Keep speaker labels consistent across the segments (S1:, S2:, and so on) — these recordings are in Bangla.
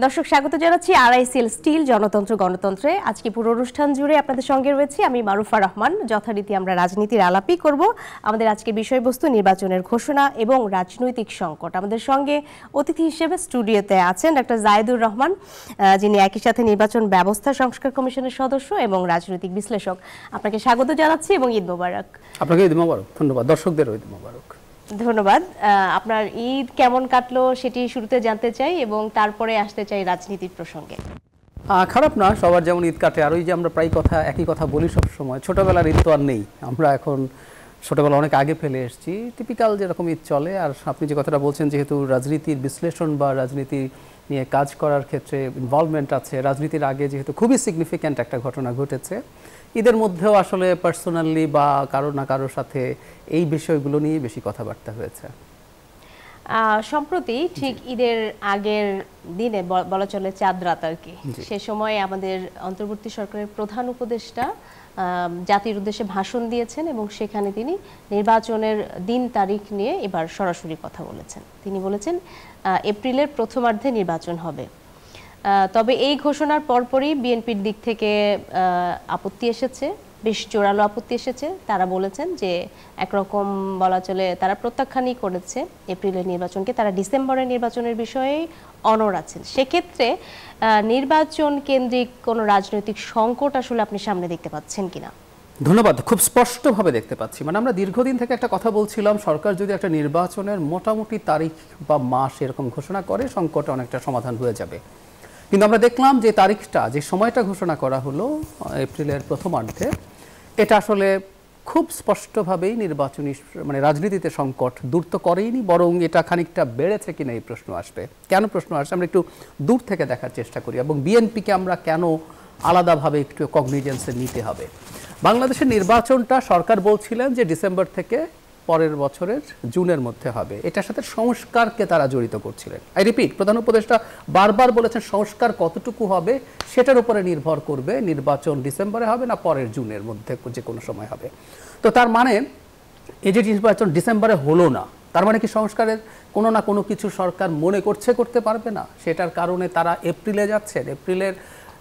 S1: দর্শক স্বাগত জানাচ্ছি আরআইসিএল স্টিল জনতন্ত্র গণতন্ত্রে। আজকে পুরো অনুষ্ঠান জুড়ে আপনাদের সঙ্গে রয়েছি আমি মারুফা রহমান। যথারীতি আমরা রাজনীতির আলাপই করব। আমাদের আজকের বিষয়বস্তু নির্বাচনের ঘোষণা এবং রাজনৈতিক সংকট। আমাদের সঙ্গে অতিথি হিসেবে স্টুডিওতে আছেন ডক্টর জায়েদুর রহমান, যিনি একই সাথে নির্বাচন ব্যবস্থা সংস্কার কমিশনের সদস্য এবং রাজনৈতিক বিশ্লেষক। আপনাকে স্বাগত জানাচ্ছি এবং ঈদ মোবারক।
S2: আপনাকে ঈদ মোবারক। ধন্যবাদ। দর্শকদেরও ঈদ মোবারক।
S1: ধন্যবাদ। আপনার ঈদ কেমন কাটলো সেটি শুরুতে জানতে চাই এবং তারপরে আসতে চাই রাজনীতির প্রসঙ্গে।
S2: খারাপ না, সবার যেমন ঈদ কাটে। আর ওই যে আমরা প্রায় একই কথা বলি সব সময়, ছোটবেলার ঈদ তো আর নেই। আমরা এখন ছোটবেলা অনেক আগে ফেলে এসেছি। টিপিক্যাল যেরকম ঈদ চলে। আর আপনি যে কথাটা বলছেন, যেহেতু রাজনীতির বিশ্লেষণ বা রাজনীতি নিয়ে কাজ করার ক্ষেত্রে ইনভলভমেন্ট আছে, রাজনীতির আগে যেহেতু খুবই সিগনিফিক্যান্ট একটা ঘটনা ঘটেছে, ঈদের মধ্যেও আসলে পার্সোনালি বা কারো না কারোর সাথে এই বিষয়গুলো নিয়ে বেশি কথাবার্তা হয়েছে।
S1: সম্প্রতি ঠিক ঈদের আগের দিনে বলা চলে চাঁদ রাত আর কি, সে সময় আমাদের অন্তর্বর্তী সরকারের প্রধান উপদেষ্টা জাতির উদ্দেশ্যে ভাষণ দিয়েছেন এবং সেখানে তিনি নির্বাচনের দিন তারিখ নিয়ে এবার সরাসরি কথা বলেছেন। তিনি বলেছেন এপ্রিলের প্রথমার্ধে নির্বাচন হবে। তবে এই ঘোষণার পরপরই বিএনপির দিক থেকে আপত্তি এসেছে, বেশ জোরালো আপত্তি এসেছে। তারা বলেছেন যে একরকম বলা চলে তারা প্রত্যাখ্যানই করেছে এপ্রিলের নির্বাচনকে, তারা ডিসেম্বরের নির্বাচনের বিষয়ে অনড় আছেন। সেক্ষেত্রে নির্বাচন কেন্দ্রিক কোনো রাজনৈতিক সংকট আসলে আপনি সামনে দেখতে পাচ্ছেন কিনা?
S2: ধন্যবাদ। খুব স্পষ্টভাবে দেখতে পাচ্ছি। মানে আমরা দীর্ঘদিন থেকে একটা কথা বলছিলাম, সরকার যদি একটা নির্বাচনের মোটামুটি তারিখ বা মাস এরকম ঘোষণা করে, সংকটে অনেকটা সমাধান হয়ে যাবে। কিন্তু আমরা দেখলাম যে তারিখটা, যে সময়টা ঘোষণা করা হলো এপ্রিলের প্রথমার্ধে, এটা আসলে খুব স্পষ্টভাবেই নির্বাচনী মানে রাজনীতিতে সংকট দূর তো করেইনি, বরং এটা খানিকটা বেড়েছে কিনা এই প্রশ্ন আসবে। কেন প্রশ্ন আসবে আমরা একটু দূর থেকে দেখার চেষ্টা করি, এবং বিএনপিকে আমরা কেন আলাদাভাবে একটু কগনিজেন্সে নিতে হবে। বাংলাদেশের নির্বাচনটা সরকার বলছিলেন যে ডিসেম্বর থেকে পরের বছরের জুনের মধ্যে হবে। এটার সাথে সংস্কারকে তারা জড়িত করছিলেন। আই রিপিট, প্রধান উপদেষ্টা বারবার বলেছেন সংস্কার কতটুকু হবে সেটার উপরে নির্ভর করবে নির্বাচন ডিসেম্বরে হবে না পরের জুনের মধ্যে যে কোনো সময় হবে। তো তার মানে এই যে নির্বাচন ডিসেম্বরে হলো না, তার মানে কি সংস্কারের কোনো না কোনো কিছু সরকার মনে করতে পারবে না? সেটার কারণে তারা এপ্রিলে যাচ্ছেন। এপ্রিলের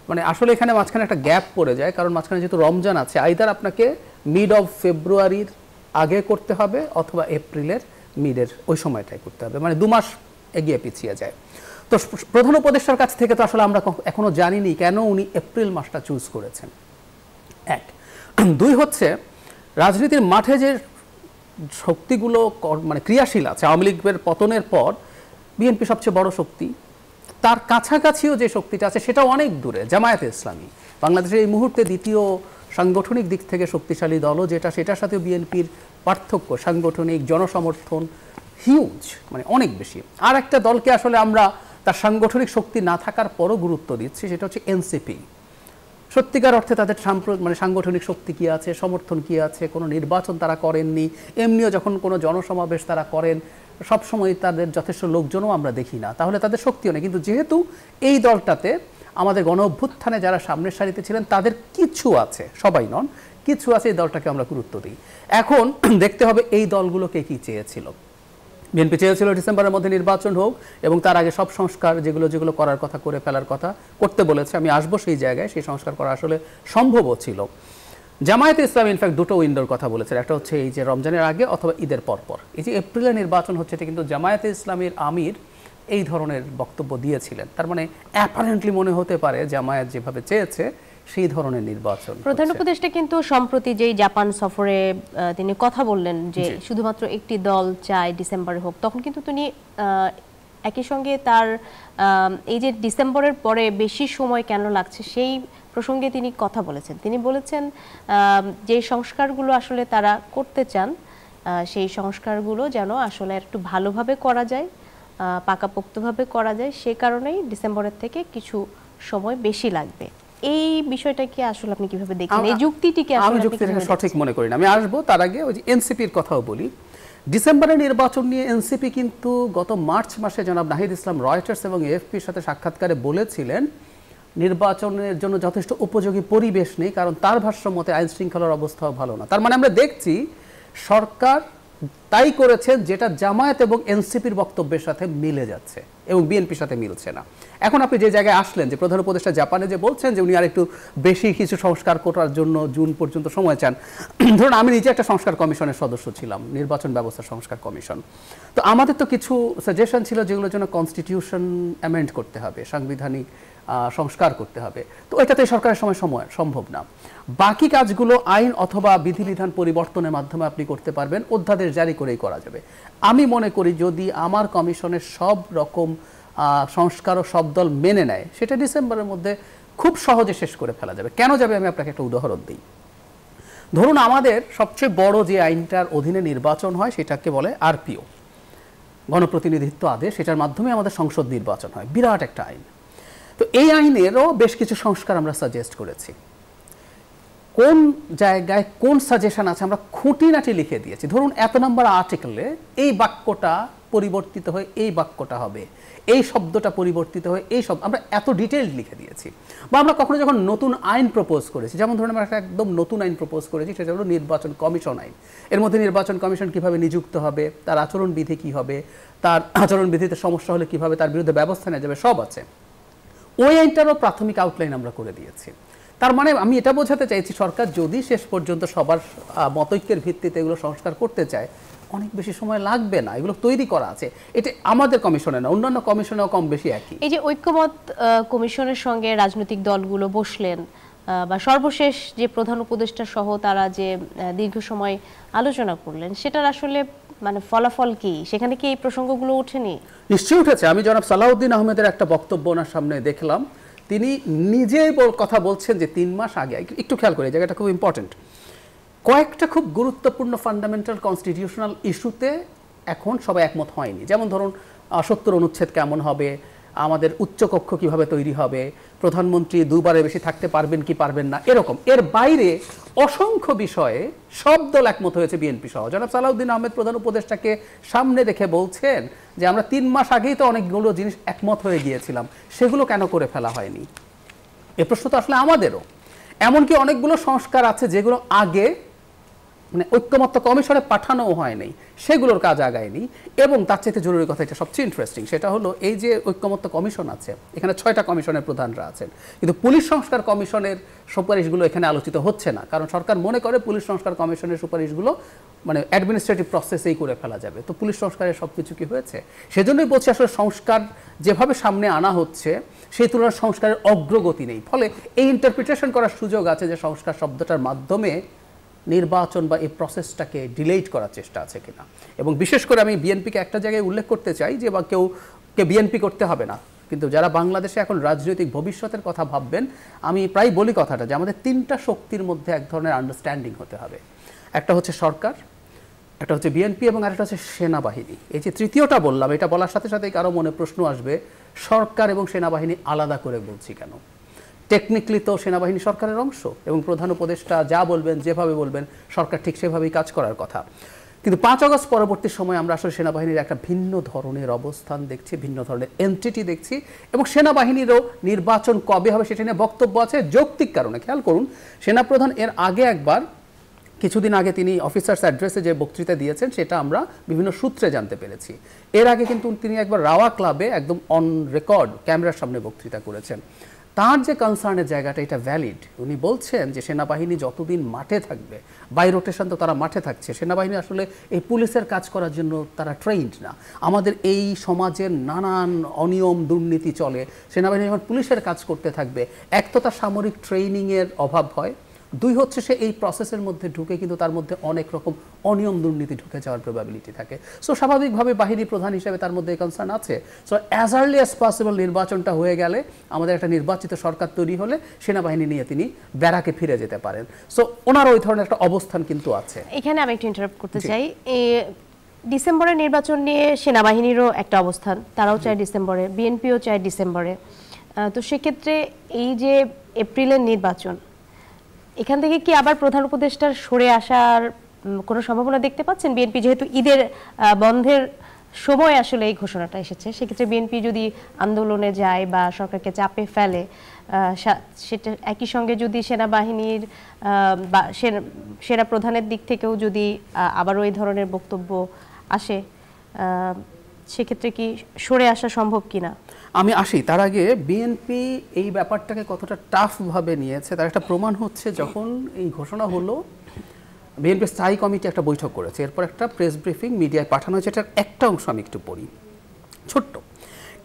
S2: মানে আসলে এখানে মাঝখানে একটা গ্যাপ পড়ে যায়, কারণ মাঝখানে যেহেতু রমজান আছে, আইদার আপনাকে মিড অফ ফেব্রুয়ারির আগে করতে হবে অথবা এপ্রিলের মিডের ওই সময়টাই করতে হবে, মানে 2 মাস এগিয়ে পিছিয়ে যায়। তো প্রধান উপদেষ্টার কাছ থেকে তো আসলে আমরা এখনো জানিনি কেন উনি এপ্রিল মাসটা চুজ করেছেন। 1 2 হচ্ছে রাজনীতির মাঠে যে শক্তিগুলো মানে ক্রিয়াশীল আছে, আওয়ামী লীগের পতনের পর বিএনপি সবচেয়ে বড় শক্তি, তার কাছাকাছিও যে শক্তিটা আছে সেটাও অনেক দূরে, জামায়াতে ইসলামী বাংলাদেশের এই মুহূর্তে দ্বিতীয় সাংগঠনিক দিক থেকে শক্তিশালী দলও যেটা, সেটার সাথেও বিএনপির পার্থক্য সাংগঠনিক জনসমর্থন হিউজ, মানে অনেক বেশি। আর একটা দলকে আসলে আমরা তার সাংগঠনিক শক্তি না থাকার পরও গুরুত্ব দিচ্ছি, সেটা হচ্ছে এনসিপি। সত্যিকার অর্থে তাদের মানে সাংগঠনিক শক্তি কী আছে, সমর্থন কী আছে, কোনো নির্বাচন তারা করেননি, এমনিও যখন কোনো জনসমাবেশ তারা করেন সবসময় তাদের যথেষ্ট লোকজনও আমরা দেখি না, তাহলে তাদের শক্তিও নেই। কিন্তু যেহেতু এই দলটাতে আমাদের গণ অভ্যুত্থানে যারা সামনের সারিতে ছিলেন তাদের কিছু আছে, সবাই নন, কিছু আছে, এই দলটাকে আমরা গুরুত্ব দিই। এখন দেখতে হবে এই দলগুলোকে কি চেয়েছিল। বিএনপি চেয়েছিল ডিসেম্বরের মধ্যে নির্বাচন হোক এবং তার আগে সব সংস্কার যেগুলো করার কথা করে ফেলার কথা করতে বলেছে। আমি আসবো সেই জায়গায়, সেই সংস্কার করা আসলে সম্ভবও ছিল। জামায়াতে ইসলামী ইনফ্যাক্ট দুটো উইন্ডোর কথা বলেছে, একটা হচ্ছে এই যে রমজানের আগে অথবা ঈদের পরপর। এই যে এপ্রিলে নির্বাচন হচ্ছে, এটা কিন্তু জামায়াতে ইসলামীর আমির এই ধরনের বক্তব্য দিয়েছিলেন। তার মানে অ্যাপারেন্টলি মনে হতে পারে জামায়াত যেভাবে চেয়েছে সেই ধরনের নির্বাচন।
S1: প্রধান উপদেষ্টা কিন্তু সম্প্রতি যেই জাপান সফরে তিনি কথা বললেন যে শুধুমাত্র একটি দল চায় ডিসেম্বরে হোক, তখন কিন্তু তিনি একই সঙ্গে তার এই যে ডিসেম্বরের পরে বেশি সময় কেন লাগছে সেই প্রসঙ্গে তিনি কথা বলেছেন। তিনি বলেছেন যে সংস্কারগুলো আসলে তারা করতে চান সেই সংস্কারগুলো যেন আসলে একটু ভালোভাবে করা যায়, পাকাপোক্তভাবে করা যায়, সে কারণেই ডিসেম্বরের থেকে কিছু সময় বেশি লাগবে। এই বিষয়টা কি আসলে আপনি কিভাবে দেখেন, এই যুক্তিটিকে আসলে
S2: আমি যুক্তিটাকে সঠিক মনে করি না। আমি আসবো, তার আগে ওই যে এনসিপির কথাও বলি। ডিসেম্বরের নির্বাচন নিয়ে এনসিপি কিন্তু গত মার্চ মাসে জনাব নাহিদ ইসলাম রয়টার্স এবং এএফপির সাথে সাক্ষাৎকারে বলেছিলেন নির্বাচনের জন্য যথেষ্ট উপযোগী পরিবেশ নেই, কারণ তার ভাষ্য মতে আইন শৃঙ্খলার অবস্থাও ভালো না। তার মানে আমরা দেখছি সরকার তাই করেছেন যেটা জামায়াত এবং এনসিপির বক্তব্যের সাথে মিলে যাচ্ছে এবং বিএনপির সাথে মিলছে না। এখন আপনি যে জায়গায় আসলেন যে প্রধান উপদেষ্টা জাপানে যে বলছেন যে উনি আর একটু বেশি কিছু সংস্কার করার জন্য জুন পর্যন্ত সময় চান। ধরুন আমি নিজে একটা সংস্কার কমিশনের সদস্য ছিলাম, নির্বাচন ব্যবস্থা সংস্কার কমিশন। তো আমাদের তো কিছু সাজেশন ছিল যেগুলোর জন্য কনস্টিটিউশন অ্যামেন্ড করতে হবে, সাংবিধানিক সংস্কার করতে হবে। তো এটাতে সরকারের সময় সম্ভব না। বাকি কাজগুলো আইন অথবা বিধিবিধান পরিবর্তনের মাধ্যমে আপনি করতে পারবেন, অধ্যাদেশ জারি করেই করা যাবে। আমি মনে করি যদি আমার কমিশনের সব রকম সংস্কার ও সব দল মেনে নেয়, সেটা ডিসেম্বরের মধ্যে খুব সহজে শেষ করে ফেলা যাবে। কেন যাবে আমি আপনাকে একটা উদাহরণ দিই। ধরুন আমাদের সবচেয়ে বড় যে আইনটার অধীনে নির্বাচন হয় সেটাকে বলে আরপিও, গণপ্রতিনিধিত্ব আদেশ। সেটার মাধ্যমে আমাদের সংসদ নির্বাচন হয়, বিরাট একটা আইন। তো এই আইনেরও বেশ কিছু সংস্কার আমরা সাজেস্ট করেছি। কোন জায়গায় কোন সাজেশন আছে আমরা খুঁটিনাটি লিখে দিয়েছি। ধরুন এত নম্বর আর্টিকেলে এই বাক্যটা পরিবর্তিত হয়ে এই বাক্যটা হবে, এই শব্দটা পরিবর্তিত হয়ে এই শব্দ, আমরা এত ডিটেইলড লিখে দিয়েছি। বা আমরা কখনো যখন নতুন আইন প্রপোজ করেছি, যেমন ধরুন আমরা একটা একদম নতুন আইন প্রপোজ করেছি, সেটা হলো নির্বাচন কমিশন আইন। এর মধ্যে নির্বাচন কমিশন কিভাবে নিযুক্ত হবে, তার আচরণবিধি কি হবে, তার আচরণবিধিতে সমস্যা হলে কিভাবে তার বিরুদ্ধে ব্যবস্থা নেওয়া যাবে, সব আছে। ওই আইনটারও প্রাথমিক আউটলাইন আমরা করে দিয়েছি। তার মানে আমি এটা বোঝাতে চাইছি, সরকার যদি শেষ পর্যন্ত সবার মতৈক্যের ভিত্তিতে এগুলো সংস্কার করতে চায়, অনেক বেশি সময় লাগবে না, এগুলো তৈরি করা আছে। এটা আমাদের কমিশনে না, অন্যান্য কমিশনেও কম বেশি একই।
S1: এই যে ঐক্যমত কমিশনের সঙ্গে রাজনৈতিক দলগুলো বসলেন, বা সর্বশেষ যে প্রধান উপদেষ্টা সহ তারা যে দীর্ঘ সময় আলোচনা করলেন, সেটার আসলে মানে ফলাফল কি? সেখানে কি এই প্রসঙ্গগুলো ওঠেনি?
S2: নিশ্চয়ই উঠেছে। আমি জনাব সালাউদ্দিন আহমেদের একটা বক্তব্য ওনার সামনে দেখলাম। তিনি নিজেই কথা বলছেন যে 3 মাস আগে, একটু খেয়াল করে, জায়গাটা খুব ইম্পর্টেন্ট, কয়েকটা খুব গুরুত্বপূর্ণ ফান্ডামেন্টাল কনস্টিটিউশনাল ইস্যুতে এখন সবাই একমত হয়নি। যেমন ধরুন 70 অনুচ্ছেদ কেমন হবে, আমাদের উচ্চকক্ষ কিভাবে তৈরি হবে, প্রধানমন্ত্রী 2 বারের বেশি থাকতে পারবেন কি পারবেন না, এরকম। এর বাইরে অসংখ্য বিষয়ে সব দল একমত হয়েছে, বিএনপি সহ। জনাব সালাউদ্দিন আহমেদ প্রধান উপদেষ্টাকে সামনে রেখে বলছেন যে আমরা 3 মাস আগেই তো অনেকগুলো জিনিস একমত হয়ে গিয়েছিলাম, সেগুলো কেন করে ফেলা হয়নি? এ প্রশ্ন তো আসলে আমাদেরও। এমনকি অনেকগুলো সংস্কার আছে যেগুলো আগে মানে ঐক্যমত্য কমিশনে পাঠানো হয়নি, সেগুলোর কাজ আগায়নি। এবং তার চাইতে জরুরি কথা, এটা সবচেয়ে ইন্টারেস্টিং, সেটা হলো এই যে ঐক্যমত্য কমিশন আছে, এখানে 6টা কমিশনের প্রধানরা আছেন, কিন্তু পুলিশ সংস্কার কমিশনের সুপারিশগুলো এখানে আলোচিত হচ্ছে না। কারণ সরকার মনে করে পুলিশ সংস্কার কমিশনের সুপারিশগুলো মানে অ্যাডমিনিস্ট্রেটিভ প্রসেসেই করে ফেলা যাবে। তো পুলিশ সংস্কারের সব কিছু কি হয়েছে? সেজন্যই বলছি আসলে সংস্কার যেভাবে সামনে আনা হচ্ছে সেই তুলনায় সংস্কারের অগ্রগতি নেই। ফলে এই ইন্টারপ্রিটেশন করার সুযোগ আছে যে সংস্কার শব্দটার মাধ্যমে নির্বাচন বা এই প্রসেসটাকে ডিলেট করার চেষ্টা আছে কিনা। এবং বিশেষ করে আমি বিএনপিকে একটা জায়গায় উল্লেখ করতে চাই যে বা কেউকে বিএনপি করতে হবে না, কিন্তু যারা বাংলাদেশে এখন রাজনৈতিক ভবিষ্যতের কথা ভাববেন, আমি প্রায় বলি কথাটা যে আমাদের 3টা শক্তির মধ্যে এক ধরনের আন্ডারস্ট্যান্ডিং হতে হবে। একটা হচ্ছে সরকার, একটা হচ্ছে বিএনপি, এবং আরেকটা হচ্ছে সেনাবাহিনী। এই যে তৃতীয়টা বললাম, এটা বলার সাথে সাথে কারো মনে প্রশ্ন আসবে, সরকার এবং সেনাবাহিনী আলাদা করে বলছি কেন? টেকনিক্যালি তো সেনাবাহিনী সরকারের অংশ, এবং প্রধান উপদেষ্টা যা বলবেন, যেভাবে বলবেন, সরকার ঠিক সেভাবেই কাজ করার কথা। কিন্তু 5 আগস্ট পরবর্তী সময় আমরা আসলে সেনাবাহিনীর একটা ভিন্ন ধরনের অবস্থান দেখছি, ভিন্ন ধরনের এন্টিটি দেখছি, এবং সেনাবাহিনীরও নির্বাচন কবে হবে সেটা নিয়ে বক্তব্য আছে যৌক্তিক কারণে। খেয়াল করুন, সেনাপ্রধান এর আগে একবার কিছুদিন আগে তিনি অফিসার্স অ্যাড্রেসে যে বক্তৃতা দিয়েছেন, সেটা আমরা বিভিন্ন সূত্রে জানতে পেরেছি। এর আগে কিন্তু তিনি একবার রাওয়া ক্লাবে একদম অন রেকর্ড ক্যামেরার সামনে বক্তৃতা করেছেন। তার যে কনসার্নের জায়গাটা, এটা ভ্যালিড। উনি বলছেন যে সেনাবাহিনী যতদিন মাঠে থাকবে, বাই রোটেশন তো তারা মাঠে থাকছে, সেনাবাহিনী আসলে এই পুলিশের কাজ করার জন্য তারা ট্রেইনড না। আমাদের এই সমাজের নানান অনিয়ম দুর্নীতি চলে, সেনাবাহিনী যখন পুলিশের কাজ করতে থাকবে, এক তো তার সামরিক ট্রেনিংয়ের অভাব হয়, 2 হচ্ছে সে এই প্রসেসের মধ্যে ঢুকে কিন্তু তার মধ্যে অনেক রকম অনিয়ম দুর্নীতি ঢুকে যাওয়ার প্রবাবিলিটি থাকে। সো স্বাভাবিকভাবে বাহিনী প্রধান হিসেবে তার মধ্যে এই কনসার্ন আছে। So as early as possible নির্বাচনটা হয়ে গেলে, আমাদের একটা নির্বাচিত সরকার তৈরি হলে সেনাবাহিনী নিয়ে তিনি ব্যারাকে ফিরে যেতে পারেন। সো ওনার ওই ধরনের একটা অবস্থান কিন্তু আছে।
S1: এখানে আমি একটু ইন্টারাপ্ট করতে চাই। ডিসেম্বরের নির্বাচন নিয়ে সেনাবাহিনীরও একটা অবস্থান, তারাও চায় ডিসেম্বরে, বিএনপিও চায় ডিসেম্বরে। তো সেক্ষেত্রে এই যে এপ্রিলের নির্বাচন, এখান থেকে কি আবার প্রধান উপদেষ্টার সরে আসার কোনো সম্ভাবনা দেখতে পাচ্ছেন? বিএনপি যেহেতু ঈদের বন্ধের সময় আসলে এই ঘোষণাটা এসেছে, সেক্ষেত্রে বিএনপি যদি আন্দোলনে যায় বা সরকারকে চাপে ফেলে, সেটা একই সঙ্গে যদি সেনাবাহিনীর বা সেনা প্রধানের দিক থেকেও যদি আবারও এই ধরনের বক্তব্য আসে, সেক্ষেত্রে কি সরে আসা সম্ভব কিনা?
S2: আমি আসি তার আগে বিএনপি এই ব্যাপারটাকে কতটা টাফভাবে নিয়েছে তার একটা প্রমাণ হচ্ছে যখন এই ঘোষণা হলো, বিএনপি স্থায়ী কমিটি একটা বৈঠক করেছে, এরপর একটা প্রেস ব্রিফিং মিডিয়ায় পাঠানো হয়েছে। এটার একটা অংশ আমি একটু পড়ি, ছোট্ট।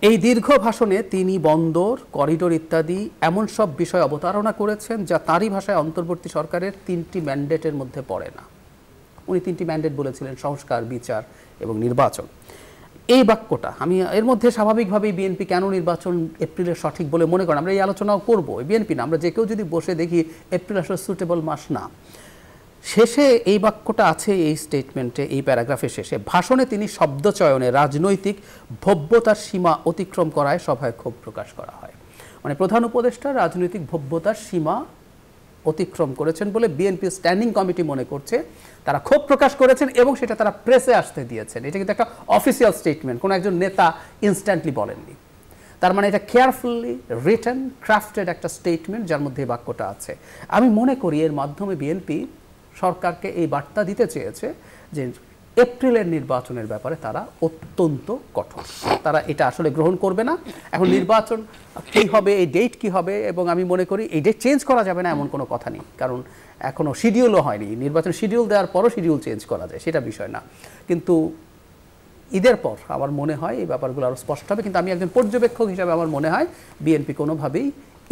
S2: এই দীর্ঘ ভাষণে তিনি বন্দর, করিডোর ইত্যাদি এমন সব বিষয় অবতারণা করেছেন যা তারই ভাষায় অন্তর্বর্তী সরকারের 3টি ম্যান্ডেটের মধ্যে পড়ে না। উনি 3টি ম্যান্ডেট বলেছিলেন, সংস্কার, বিচার এবং নির্বাচন। এই বাক্যটা আমি এর মধ্যে স্বাভাবিকভাবেই বিএনপি কেন নির্বাচন এপ্রিলের সঠিক বলে মনে করেন, আমরা এই আলোচনাও করবো। বিএনপি না, আমরা যে কেউ যদি বসে দেখি এপ্রিল আসলে সুটেবল মাস না। শেষে এই বাক্যটা আছে এই স্টেটমেন্টে, এই প্যারাগ্রাফের শেষে, ভাষণে তিনি শব্দচয়নে রাজনৈতিক ভব্যতার সীমা অতিক্রম করায় সভায় ক্ষোভ প্রকাশ করা হয়। মানে প্রধান উপদেষ্টা রাজনৈতিক ভব্যতার সীমা অতিক্রম করেছেন বলে বিএনপি স্ট্যান্ডিং কমিটি মনে করছে, তারা ক্ষোভ প্রকাশ করেছেন এবং সেটা তারা প্রেসে আসতে দিয়েছেন। এটা কিন্তু একটা অফিসিয়াল স্টেটমেন্ট, কোনো একজন নেতা ইনস্ট্যান্টলি বলেননি। তার মানে এটা কেয়ারফুলি রিটেন, ক্রাফটেড একটা স্টেটমেন্ট যার মধ্যে এই বাক্যটা আছে। আমি মনে করি এর মাধ্যমে বিএনপি সরকারকে এই বার্তা দিতে চেয়েছে যে এপ্রিলের নির্বাচনের ব্যাপারে তারা অত্যন্ত কঠোর, তারা এটা আসলে গ্রহণ করবে না। এখন নির্বাচন কী হবে, এই ডেট কী হবে, এবং আমি মনে করি এই ডেট চেঞ্জ করা যাবে না এমন কোনো কথা নেই, কারণ এখনও শিডিউলও হয়নি। নির্বাচন শিডিউল দেওয়ার পরও শিডিউল চেঞ্জ করা যায়, সেটা বিষয় না। কিন্তু ঈদের পর আমার মনে হয় এই ব্যাপারগুলো আরও স্পষ্ট হবে। কিন্তু আমি একজন পর্যবেক্ষক হিসাবে আমার মনে হয় বিএনপি কোনোভাবেই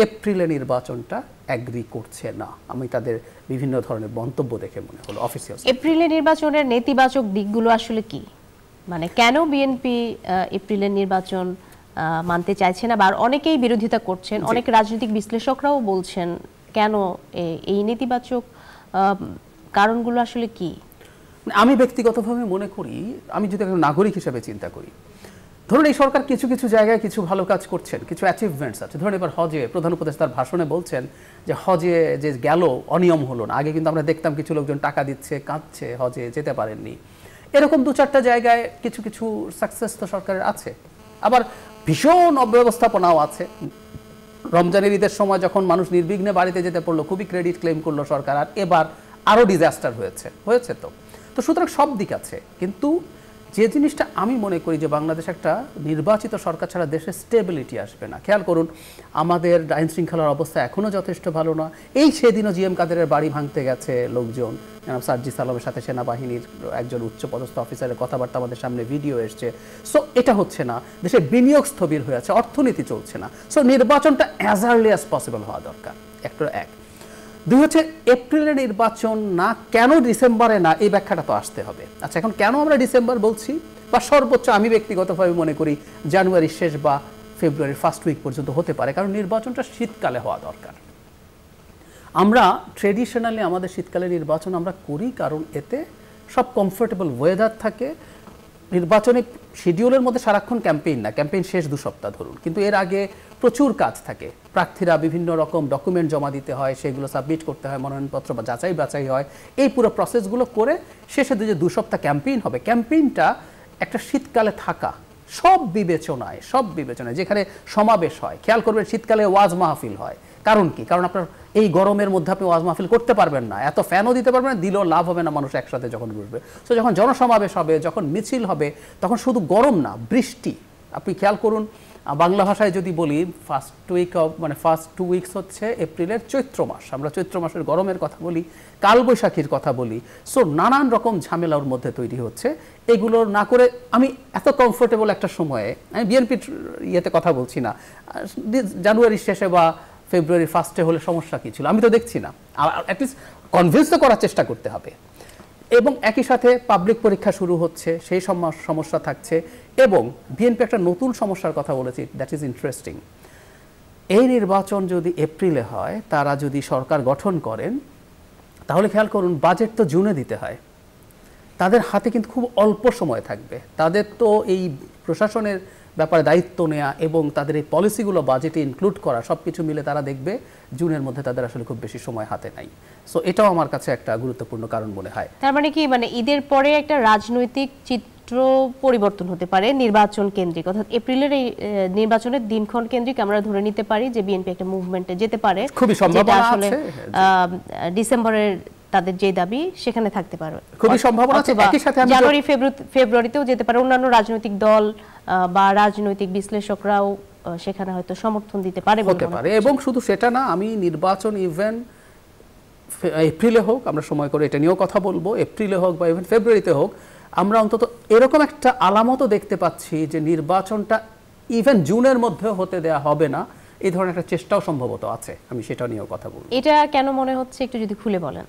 S2: এপ্রিলে নির্বাচনটা অ্যাগ্রি করছে না। আমি তাদের বিভিন্ন ধরনের মন্তব্য দেখে মনে হলো অফিসিয়াল।
S1: এপ্রিলে নির্বাচনের নেতিবাচক দিকগুলো আসলে কি, মানে কেন বিএনপি এপ্রিলের নির্বাচন মানতে চাইছে না, বা অনেকেই বিরোধিতা করছেন, অনেক রাজনৈতিক বিশ্লেষকরাও বলছেন কেন, এই নেতিবাচক কারণগুলো আসলে কি?
S2: আমি ব্যক্তিগতভাবে মনে করি, আমি যদি একজন নাগরিক হিসেবে চিন্তা করি, ধরুন এই সরকার কিছু কিছু জায়গায় কিছু ভালো কাজ করছেন, কিছু অ্যাচিভমেন্টস আছে। ধরুন এবার হজে প্রধান উপদেষ্টার ভাষণে বলছেন যে হজে যে গেল অনিয়ম হলো না। আগে কিন্তু আমরা দেখতাম কিছু লোকজন টাকা দিচ্ছে, কাঁদছে, হজে যেতে পারেননি। এরকম 2-4টা জায়গায় কিছু কিছু সাকসেস তো সরকারের আছে। আবার ভীষণ অব্যবস্থাপনাও আছে। রমজানের ঈদের সময় যখন মানুষ নির্বিঘ্নে বাড়িতে যেতে পারলো, খুবই ক্রেডিট ক্লেম করলো সরকার, আর এবার আরও ডিজাস্টার হয়েছে তো সুতরাং সব দিক আছে। কিন্তু যে জিনিসটা আমি মনে করি যে বাংলাদেশ একটা নির্বাচিত সরকার ছাড়া দেশে স্টেবিলিটি আসবে না। খেয়াল করুন, আমাদের আইন শৃঙ্খলার অবস্থা এখনও যথেষ্ট ভালো না। এই সেদিনও জিএম কাদেরের বাড়ি ভাঙতে গেছে লোকজন, সার্জিস আলমের সাথে সেনাবাহিনীর একজন উচ্চপদস্থ অফিসারের কথাবার্তা আমাদের সামনে ভিডিও এসছে। সো এটা হচ্ছে না, দেশের বিনিয়োগ স্থবির হয়ে আছে, অর্থনীতি চলছে না। সো নির্বাচনটা অ্যাজ আর্লি অ্যাজ পসিবল হওয়া দরকার, একটা এক। 2 হচ্ছে এপ্রিলের নির্বাচন না, কেন ডিসেম্বরে না, এই ব্যাখ্যাটা তো আসতে হবে। আচ্ছা, এখন কেন আমরা ডিসেম্বর বলছি, বা সর্বোচ্চ আমি ব্যক্তিগতভাবে মনে করি জানুয়ারির শেষ বা ফেব্রুয়ারির ফার্স্ট উইক পর্যন্ত হতে পারে, কারণ নির্বাচনটা শীতকালে হওয়া দরকার। আমরা ট্রেডিশনালি আমাদের শীতকালে নির্বাচন আমরা করি কারণ এতে সব কমফোর্টেবল ওয়েদার থাকে। নির্বাচনী শিডিউলের মধ্যে সারাক্ষণ ক্যাম্পেইন না, ক্যাম্পেইন শেষ 2 সপ্তাহ ধরুন, কিন্তু এর আগে প্রচুর কাজ থাকে। প্রার্থীরা বিভিন্ন রকম ডকুমেন্ট জমা দিতে হয়, সেগুলো সাবমিট করতে হয়, মনোনয়নপত্র বা যাচাই বাছাই হয়, এই পুরো প্রসেসগুলো করে শেষে 2 সপ্তাহ ক্যাম্পেইন হবে। ক্যাম্পেইনটা একটা শীতকালে থাকা সব বিবেচনায় যেখানে সমাবেশ হয়, খেয়াল করবেন শীতকালে ওয়াজ মাহফিল হয়। কারণ কি? কারণ আপনার এই গরমের মধ্যে আপনি ওয়াজ মাহফিল করতে পারবেন না, এত ফ্যানও দিতে পারবেন না, দিলেও লাভ হবে না মানুষ একসাথে যখন বসবে। সো যখন জনসমাবেশ হবে, যখন মিছিল হবে, তখন শুধু গরম না, বৃষ্টি। আপনি খেয়াল করুন, বাংলা ভাষায় যদি বলি ফার্স্ট 2 উইকস হচ্ছে এপ্রিলের চৈত্র মাস। আমরা চৈত্র মাসের গরমের কথা বলি, কালবৈশাখীর কথা বলি। সো নানান রকম ঝামেলার মধ্যে তৈরি হচ্ছে। এগুলো না করে আমি এত কমফোর্টেবল একটা সময়ে, আমি বিএনপির ইয়েতে কথা বলছি না, জানুয়ারির শেষে বা ফেব্রুয়ারি ফার্স্টে হলে সমস্যা কী ছিল, আমি তো দেখছি না। অ্যাটলিস্ট কনভিন্স তো করার চেষ্টা করতে হবে। এবং একই সাথে পাবলিক পরীক্ষা শুরু হচ্ছে, সেই সমস্যা থাকছে। এবং বিএনপি একটা নতুন সমস্যার কথা বলেছি, দ্যাট ইজ ইন্টারেস্টিং। এই নির্বাচন যদি এপ্রিলে হয়, তারা যদি সরকার গঠন করেন, তাহলে খেয়াল করুন বাজেট তো জুনে দিতে হয়। তাদের হাতে কিন্তু খুব অল্প সময় থাকবে। তাদের তো এই প্রশাসনের ব্যাপারে দায়িত্ব নেওয়া এবং তাদের এই পলিসিগুলো বাজেটে ইনক্লুড করা, সব কিছু মিলে তারা দেখবে জুনের মধ্যে তাদের আসলে খুব বেশি সময় হাতে নাই। সো এটাও আমার কাছে একটা গুরুত্বপূর্ণ কারণ মনে হয়।
S1: তার মানে কি, মানে ঈদের পরে একটা রাজনৈতিক একমাত্র পরিবর্তন হতে পারে নির্বাচন কেন্দ্রিক, অর্থাৎ এপ্রিলের এই নির্বাচনের দিনক্ষণ কেন্দ্রিক আমরা ধরে নিতে পারি যে বিএনপি একটা মুভমেন্টে যেতে পারে,
S2: খুবই সম্ভাবনা
S1: আসলে
S2: আছে
S1: ডিসেম্বরের তাদের যে দাবি সেখানে থাকতে পারে,
S2: খুবই সম্ভাবনা আছে। একই সাথে আমি
S1: জানুয়ারি ফেব্রুয়ারিতেও যেতে পারে। অন্যান্য রাজনৈতিক দল বা রাজনৈতিক বিশ্লেষকরাও সেখানে হয়তো সমর্থন দিতে পারে
S2: হতে পারে। এবং শুধু সেটা না, আমি নির্বাচন ইভেন এপ্রিলে হোক, আমরা সময় করে এটা নিয়েও কথা বলবো, এপ্রিলে হোক বা ইভেন ফেব্রুয়ারিতে হোক, আমরা অন্তত এরকম একটা আলামতও দেখতে পাচ্ছি যে নির্বাচনটা ইভেন জুনের মধ্যে হতে দেয়া হবে না, এই ধরনের একটা চেষ্টাও সম্ভবত আছে। আমি সেটা নিয়েও কথা বলবো।
S1: এটা কেন মনে হচ্ছে একটু যদি খুলে বলেন।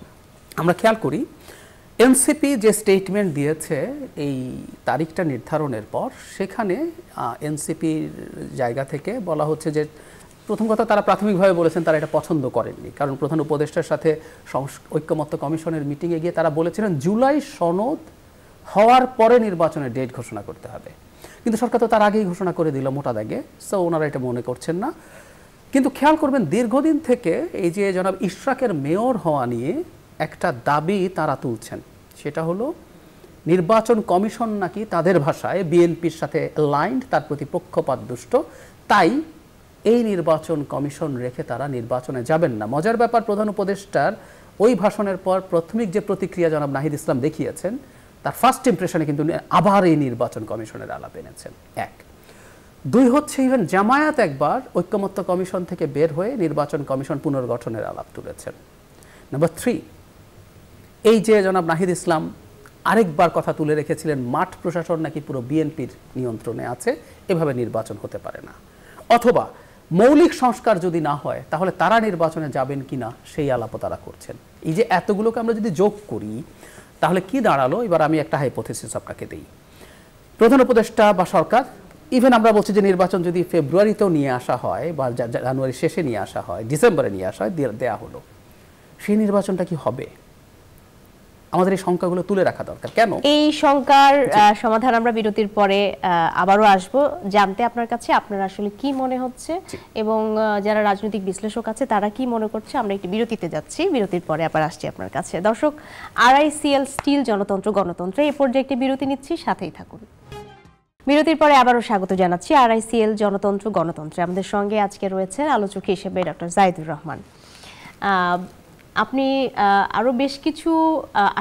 S2: আমরা খেয়াল করি এনসিপি যে স্টেটমেন্ট দিয়েছে এই তারিখটা নির্ধারণের পর, সেখানে এনসিপির জায়গা থেকে বলা হচ্ছে যে প্রথম কথা তারা প্রাথমিকভাবে বলেছেন তারা এটা পছন্দ করেননি, কারণ প্রধান উপদেষ্টার সাথে ঐক্যমত্য কমিশনের মিটিংয়ে গিয়ে তারা বলেছিলেন জুলাই সনদ হওয়ার পরে নির্বাচনের ডেট ঘোষণা করতে হবে। কিন্তু সরকার তো তার আগেই ঘোষণা করে দিল মোটা দাগে, সো ওনারা এটা মনে করছেন না। কিন্তু খেয়াল করবেন দীর্ঘদিন থেকে এই যে জনাব ইশরাকের মেয়র হওয়া নিয়ে একটা দাবি তারা তুলছেন, সেটা হলো নির্বাচন কমিশন নাকি তাদের ভাষায় বিএনপির সাথে লাইন্ড, তার প্রতি পক্ষপাত দুষ্ট, তাই এই নির্বাচন কমিশন রেখে তারা নির্বাচনে যাবেন না। মজার ব্যাপার, প্রধান উপদেষ্টার ওই ভাষণের পর প্রাথমিক যে প্রতিক্রিয়া জনাব নাহিদ ইসলাম দেখিয়েছেন, তার ফার্স্ট ইমপ্রেশনে কিন্তু আবার এই নির্বাচন কমিশনের আলাপ এনেছেন। এক, দুই হচ্ছে ইভেন জামায়াত একবার ঐক্যমত্য কমিশন থেকে বের হয়ে নির্বাচন কমিশন পুনর্গঠনের আলাপ তুলেছেন। নাম্বার থ্রি, এই যে জনাব নাহিদ ইসলাম আরেকবার কথা তুলে রেখেছিলেন মাঠ প্রশাসন নাকি পুরো বিএনপির নিয়ন্ত্রণে আছে, এভাবে নির্বাচন হতে পারে না, অথবা মৌলিক সংস্কার যদি না হয় তাহলে তারা নির্বাচনে যাবেন কিনা সেই আলাপও তারা করছেন। এই যে এতগুলোকে আমরা যদি যোগ করি তাহলে কি দাঁড়ালো, এবার আমি একটা হাইপোথেসিস আপনাকে দিই। প্রধান উপদেষ্টা বা সরকার, ইভেন আমরা বলছি যে নির্বাচন যদি ফেব্রুয়ারিতেও নিয়ে আসা হয় বা জানুয়ারির শেষে নিয়ে আসা হয়, ডিসেম্বরে নিয়ে আসা হয়, দেয়া হলো, সেই নির্বাচনটা কি হবে? আমাদের এই সংখ্যাগুলো তুলে রাখা দরকার। কেন?
S1: এই সংখ্যার সমাধান আমরা বিরতির পরে আবারও আসব জানতে আপনার কাছে, আপনার আসলে কি মনে হচ্ছে এবং যারা রাজনৈতিক বিশ্লেষক আছে তারা কি মনে করছে। আমরা একটি বিরতিতে যাচ্ছি, বিরতির পরে আবার আসছি আপনার কাছে। দর্শক, RICL স্টিল জনতন্ত্র গণতন্ত্র, এই পর্যায়ে একটি বিরতি নিচ্ছি, সাথেই থাকুন। বিরতির পরে আবারও স্বাগত জানাচ্ছি RICL জনতন্ত্র গণতন্ত্রে। আমাদের সঙ্গে আজকে রয়েছে আলোচক হিসেবে ডক্টর জাহিদুর রহমান। আপনি আরো বেশ কিছু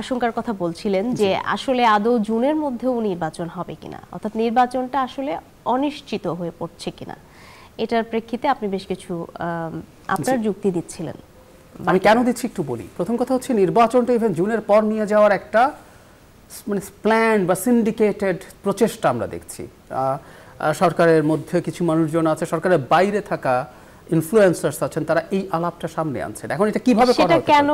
S1: আশঙ্কার কথা বলছিলেন যে আসলে আদৌ জুনের মধ্যেও নির্বাচন হবে কিনা, অর্থাৎ নির্বাচনটা আসলে অনিশ্চিত হয়ে পড়ছে কিনা, এটার প্রেক্ষিতে আপনি বেশ কিছু আপনার যুক্তি দিচ্ছিলেন।
S2: আমি কেন দিচ্ছি একটু বলি। প্রথম কথা হচ্ছে নির্বাচনটা ইভেন জুনের পর নিয়ে যাওয়ার একটা মানে প্ল্যান বা সিন্ডিকেটেড প্রচেষ্টা আমরা দেখছি। সরকারের মধ্যে কিছু মানুষজন আছে, সরকারের বাইরে থাকা ইনফ্লুয়েন্সার্স আছেন, তারা এই আলাপটা সামনে আনছেন। এখন এটা কিভাবে করা
S1: সেটা কেন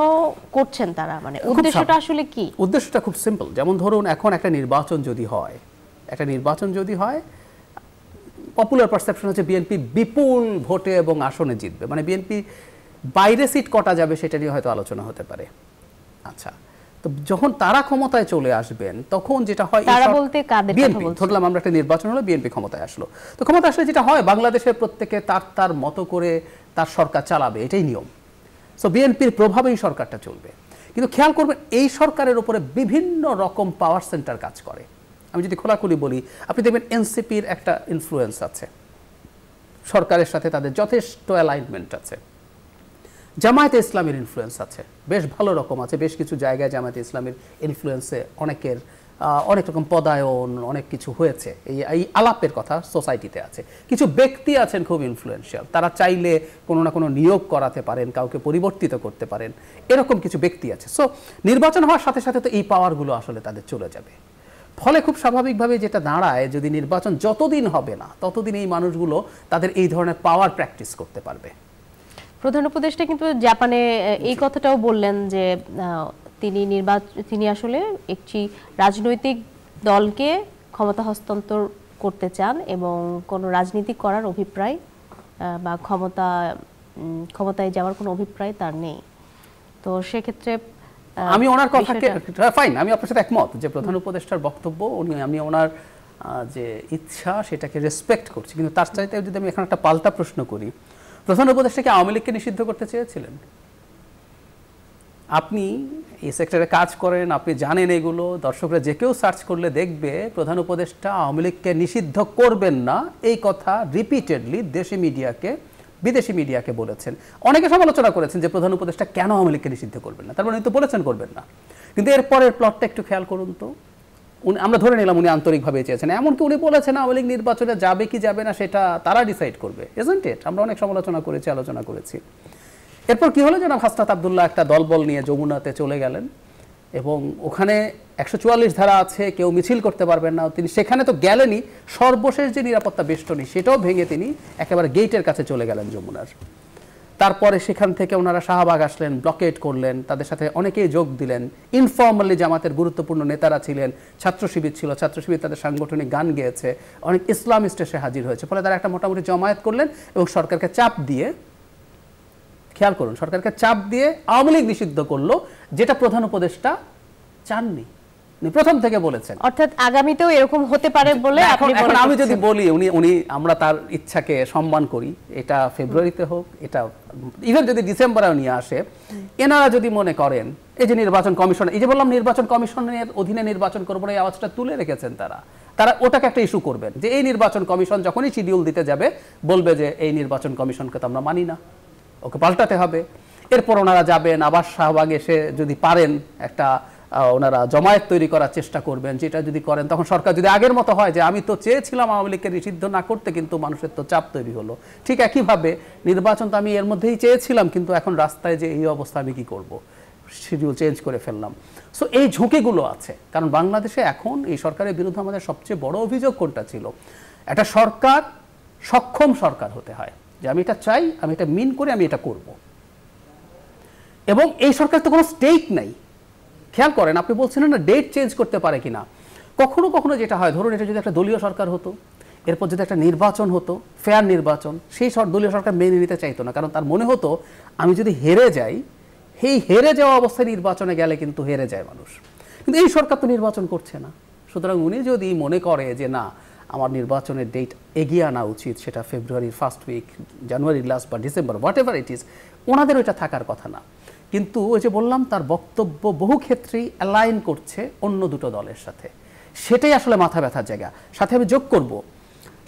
S1: করছেন তারা, মানে উদ্দেশ্যটা আসলে কি?
S2: উদ্দেশ্যটা খুব সিম্পল। যেমন ধরুন এখন একটা নির্বাচন যদি হয়, পপুলার পারসেপশন হচ্ছে বিএনপি বিপুল ভোটে এবং আসনে জিতবে, মানে বিএনপি বাইরে সিট কটা যাবে সেটা নিয়ে হয়তো আলোচনা হতে পারে। আচ্ছা, তো যখন তারা ক্ষমতায় চলে আসবেন তখন যেটা হয়,
S1: তারা বলতে কাদের কথা বলছেন?
S2: ধরলাম আমরা একটা নির্বাচন হলো, বিএনপি ক্ষমতায় আসলো, তো ক্ষমতা আসলে যেটা হয় বাংলাদেশের প্রত্যেকে তার মতো করে তার সরকার চালাবে, এটাই নিয়ম। সো বিএনপির প্রভাবেই সরকারটা চলবে। কিন্তু খেয়াল করবেন এই সরকারের উপরে বিভিন্ন রকম পাওয়ার সেন্টার কাজ করে। আমি যদি খোলাখুলি বলি, আপনি দেখবেন এনসিপির একটা ইনফ্লুয়েন্স আছে, সরকারের সাথে তাদের যথেষ্ট অ্যালাইনমেন্ট আছে। জামায়াতে ইসলামের ইনফ্লুয়েন্স আছে, বেশ ভালো রকম আছে, বেশ কিছু জায়গায় জামায়াতে ইসলামের ইনফ্লুয়েন্সে অনেকের অনেক রকম পদায়ন, অনেক কিছু হয়েছে। এই আলাপের কথা সোসাইটিতে আছে। কিছু ব্যক্তি আছেন খুব ইনফ্লুয়েন্সিয়াল, তারা চাইলে কোনো না কোনো নিয়োগ করাতে পারেন, কাউকে পরিবর্তিত করতে পারেন, এরকম কিছু ব্যক্তি আছে। সো নির্বাচন হওয়ার সাথে সাথে তো এই পাওয়ারগুলো আসলে তাদের চলে যাবে। ফলে খুব স্বাভাবিকভাবে যেটা দাঁড়ায়, যদি নির্বাচন যতদিন হবে না ততদিন এই মানুষগুলো তাদের এই ধরনের পাওয়ার প্র্যাকটিস করতে পারবে।
S1: প্রধান উপদেষ্টা কিন্তু জাপানে এই কথাটাও বললেন যে তিনি আসলে একটি রাজনৈতিক দলকে ক্ষমতা হস্তান্তর করতে চান এবং কোনো রাজনীতি করার অভিপ্রায় বা ক্ষমতায় যাওয়ার কোনো অভিপ্রায় তার নেই। তো সেক্ষেত্রে
S2: আমি ওনার কথাকে ফাইন, আমি আপনার সাথে একমত যে প্রধান উপদেষ্টার বক্তব্য, আমি ওনার যে ইচ্ছা সেটাকে রেসপেক্ট করছি। কিন্তু তার চাইতে যদি আমি এখন একটা পাল্টা প্রশ্ন করি, প্রধান উপদেষ্টা কি আওয়ামী লীগকে নিষিদ্ধ করতে চেয়েছিলেন? আপনি এই সেক্টরে কাজ করেন, আপনি জানেন এগুলো, দর্শকরা যে কেউ সার্চ করলে দেখবে প্রধান উপদেষ্টা আওয়ামী লীগকে নিষিদ্ধ করবেন না এই কথা রিপিটেডলি দেশি মিডিয়াকে বিদেশি মিডিয়াকে বলেছেন। অনেকে সমালোচনা করেছেন যে প্রধান উপদেষ্টা কেন আওয়ামী লীগকে নিষিদ্ধ করবেন না, তার মানে তো বলেছেন করবেন না, কিন্তু এরপরের প্লটটা একটু খেয়াল করুন তো। আমরা ধরে নিলাম উনি আন্তরিকভাবে চেয়েছেন, এমনকি উনি বলেছেন আওয়ামী লীগ নির্বাচনে যাবে কি যাবে না সেটা তারা ডিসাইড করবে, ইজন্ট ইট? আমরা অনেক সমালোচনা করেছি, আলোচনা করেছি। এরপর কি হলো, জনাব হাসনাত আব্দুল্লাহ একটা দলবল নিয়ে যমুনাতে চলে গেলেন এবং ওখানে 144 ধারা আছে, কেউ মিছিল করতে পারবেন না। তিনি সেখানে তো গেলেনই, সর্বশেষ যে নিরাপত্তা বেষ্টনী সেটাও ভেঙে তিনি একেবারে গেটের কাছে চলে গেলেন যমুনার। তারপরে সেখান থেকে ওনারা শাহবাগ আসলেন, ব্লকেট করলেন, তাদের সাথে অনেকেই যোগ দিলেন। ইনফর্মালি জামাতের গুরুত্বপূর্ণ নেতারা ছিলেন, ছাত্র শিবির ছিল, ছাত্র শিবির তাদের সাংগঠনিক গান গেয়েছে, অনেক ইসলামিস্ট এসে হাজির হয়েছে। ফলে তারা একটা মোটামুটি জমায়েত করলেন এবং সরকারকে চাপ দিয়ে, খেয়াল করুন, সরকারকে চাপ দিয়ে আওয়ামী লীগ নিষিদ্ধ করলো, যেটা প্রধান উপদেষ্টা চাননি, প্রথম থেকে বলেছেন।
S1: অর্থাৎ আগামীতেও এরকম হতে পারে বলে আপনি বলেন।
S2: এখন আমি যদি বলি উনি আমরা তার ইচ্ছাকে সম্মান করি, এটা ফেব্রুয়ারিতে হোক, এটা ইভেন যদি ডিসেম্বরেও নিয়ে আসে, এনারা যদি মনে করেন এই যে নির্বাচন কমিশন, এই যে বললাম নির্বাচন কমিশনের অধীনে নির্বাচন করবো না, এই আওয়াজটা তুলে রেখেছেন তারা ওটাকে একটা ইস্যু করবেন যে এই নির্বাচন কমিশন যখনই শিডিউল দিতে যাবে বলবে যে এই নির্বাচন কমিশনকে তো আমরা মানি না, ওকে পাল্টাতে হবে। এরপর ওনারা যাবেন আবার শাহবাগ এসে যদি পারেন একটা ওনারা জমায়েত তৈরি করার চেষ্টা করবেন, যেটা যদি করেন তখন সরকার যদি আগের মতো হয় যে আমি তো চেয়েছিলাম আওয়ামী লীগকে নিষিদ্ধ না করতে, কিন্তু মানুষের তো চাপ তৈরি হলো, ঠিক একইভাবে নির্বাচন তো আমি এর মধ্যেই চেয়েছিলাম, কিন্তু এখন রাস্তায় যে এই অবস্থা আমি কি করব, শিডিউল চেঞ্জ করে ফেললাম। সো এই ঝুঁকিগুলো আছে, কারণ বাংলাদেশে এখন এই সরকারের বিরুদ্ধে আমাদের সবচেয়ে বড় অভিযোগ কোনটা ছিল, একটা সরকার সক্ষম সরকার হতে হয়, যে আমি এটা চাই, আমি এটা মিন করে আমি এটা করব। এবং এই সরকার তো কোনো স্টেক নাই। খেয়াল করেন, আপনি বলছিলেন না ডেট চেঞ্জ করতে পারে কিনা, কখনো কখনো যেটা হয়, ধরুন এটা যদি একটা দলীয় সরকার হতো, এরপর যদি একটা নির্বাচন হতো, ফেয়ার নির্বাচন, সেই দলীয় সরকার মেনে নিতে চাইতো না, কারণ তার মনে হতো আমি যদি হেরে যাই, এই হেরে যাওয়া অবস্থায় নির্বাচনে গেলে কিন্তু হেরে যায় মানুষ। কিন্তু এই সরকার তো নির্বাচন করছে না, সুতরাং উনি যদি মনে করে যে না আমার নির্বাচনের ডেট এগিয়ে আনা উচিত, সেটা ফেব্রুয়ারির ফার্স্ট উইক, জানুয়ারির লাস্ট বা December, what ever it is, ওনাদের ওইটা থাকার কথা না। কিন্তু ওই যে বললাম তার বক্তব্য বহু ক্ষেত্রেই অ্যালাইন করছে অন্য দুটো দলের সাথে, সেটাই আসলে মাথা ব্যথার জায়গা। সাথে আমি যোগ করব,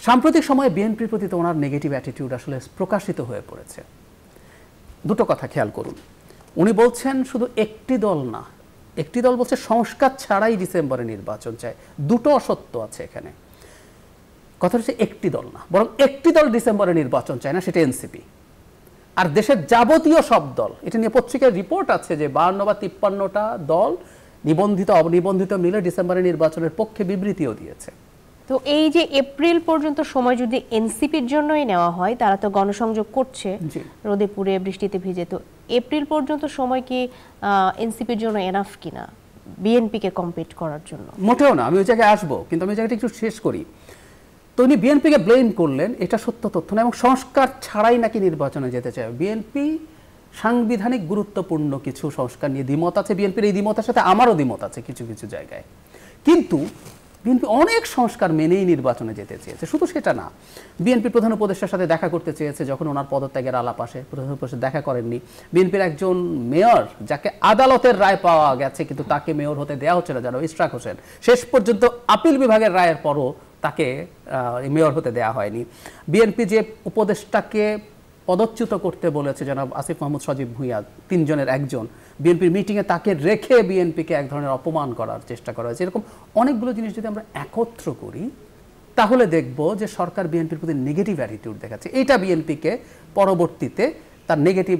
S2: সাম্প্রতিক সময়ে বিএনপির প্রতি তো ওনার নেগেটিভ অ্যাটিটিউড আসলে প্রকাশিত হয়ে পড়েছে। দুটো কথা খেয়াল করুন, উনি বলছেন শুধু একটি দল না, একটি দল বলছে সংস্কার ছাড়াই ডিসেম্বরে নির্বাচন চায়। দুটো অসত্য আছে এখানে। কথা হচ্ছে একটি দল না, বরং একটি দল ডিসেম্বরে নির্বাচন চায় না, সেটা এনসিপি। আর দেশের যাবতীয় সব দল, এটা নিয়ে পত্রিকার রিপোর্ট আছে যে 52 বা 53টা দল নিবন্ধিত অনিবন্ধিত মিলে ডিসেম্বরে নির্বাচনের পক্ষে বিবৃতিও দিয়েছে।
S1: তো এই যে এপ্রিল পর্যন্ত সময় যদি এনসিপির জন্যই নেওয়া হয়, তারা তো গণসংযোগ করছে রোদে পুড়ে বৃষ্টিতে ভিজে, তো এপ্রিল পর্যন্ত সময় কি এনসিপির জন্য এনাফ কিনা বিএনপিকে কম্পিট করার জন্য?
S2: মোটেও না, আমি ওই জায়গায় আসবো, কিন্তু আমি জায়গাটা একটু শেষ করি। তো উনি বিএনপিকে ব্লেম করলেন, এটা সত্য তথ্য না, এবং সংস্কার ছাড়াই নাকি নির্বাচনে যেতে চায়। বিএনপি সাংবিধানিক গুরুত্বপূর্ণ কিছু সংস্কার নিয়ে দ্বিমত আছে, বিএনপির এই দ্বিমতের সাথে আমারও দ্বিমত আছে কিছু কিছু জায়গায়, কিন্তু বিএনপি অনেক সংস্কার মেনেই নির্বাচনে যেতে চেয়েছে। শুধু সেটা না, বিএনপি প্রধান উপদেষ্টার সাথে দেখা করতে চেয়েছে যখন ওনার পদত্যাগের আলাপ আসে, প্রধান উপদেষ্টা দেখা করেননি। বিএনপির একজন মেয়র যাকে আদালতের রায় পাওয়া গেছে কিন্তু তাকে মেয়র হতে দেওয়া হচ্ছে না, যেন ইশরাক হোসেন, শেষ পর্যন্ত আপিল বিভাগের রায়ের পরও তাকে মেয়র হতে দেওয়া হয়নি। বিএনপি যে উপদেষ্টাকে পদচ্যুত করতে বলেছে জনাব আসিফ মাহমুদ সজীব ভুঁইয়া, তিনজনের একজন, বিএনপির মিটিংয়ে তাকে রেখে বিএনপিকে এক ধরনের অপমান করার চেষ্টা করা হয়েছে। এরকম অনেকগুলো জিনিস যদি আমরা একত্র করি তাহলে দেখব যে সরকার বিএনপির প্রতি নেগেটিভ অ্যাটিটিউড দেখাচ্ছে। এইটা বিএনপিকে পরবর্তীতে তার নেগেটিভ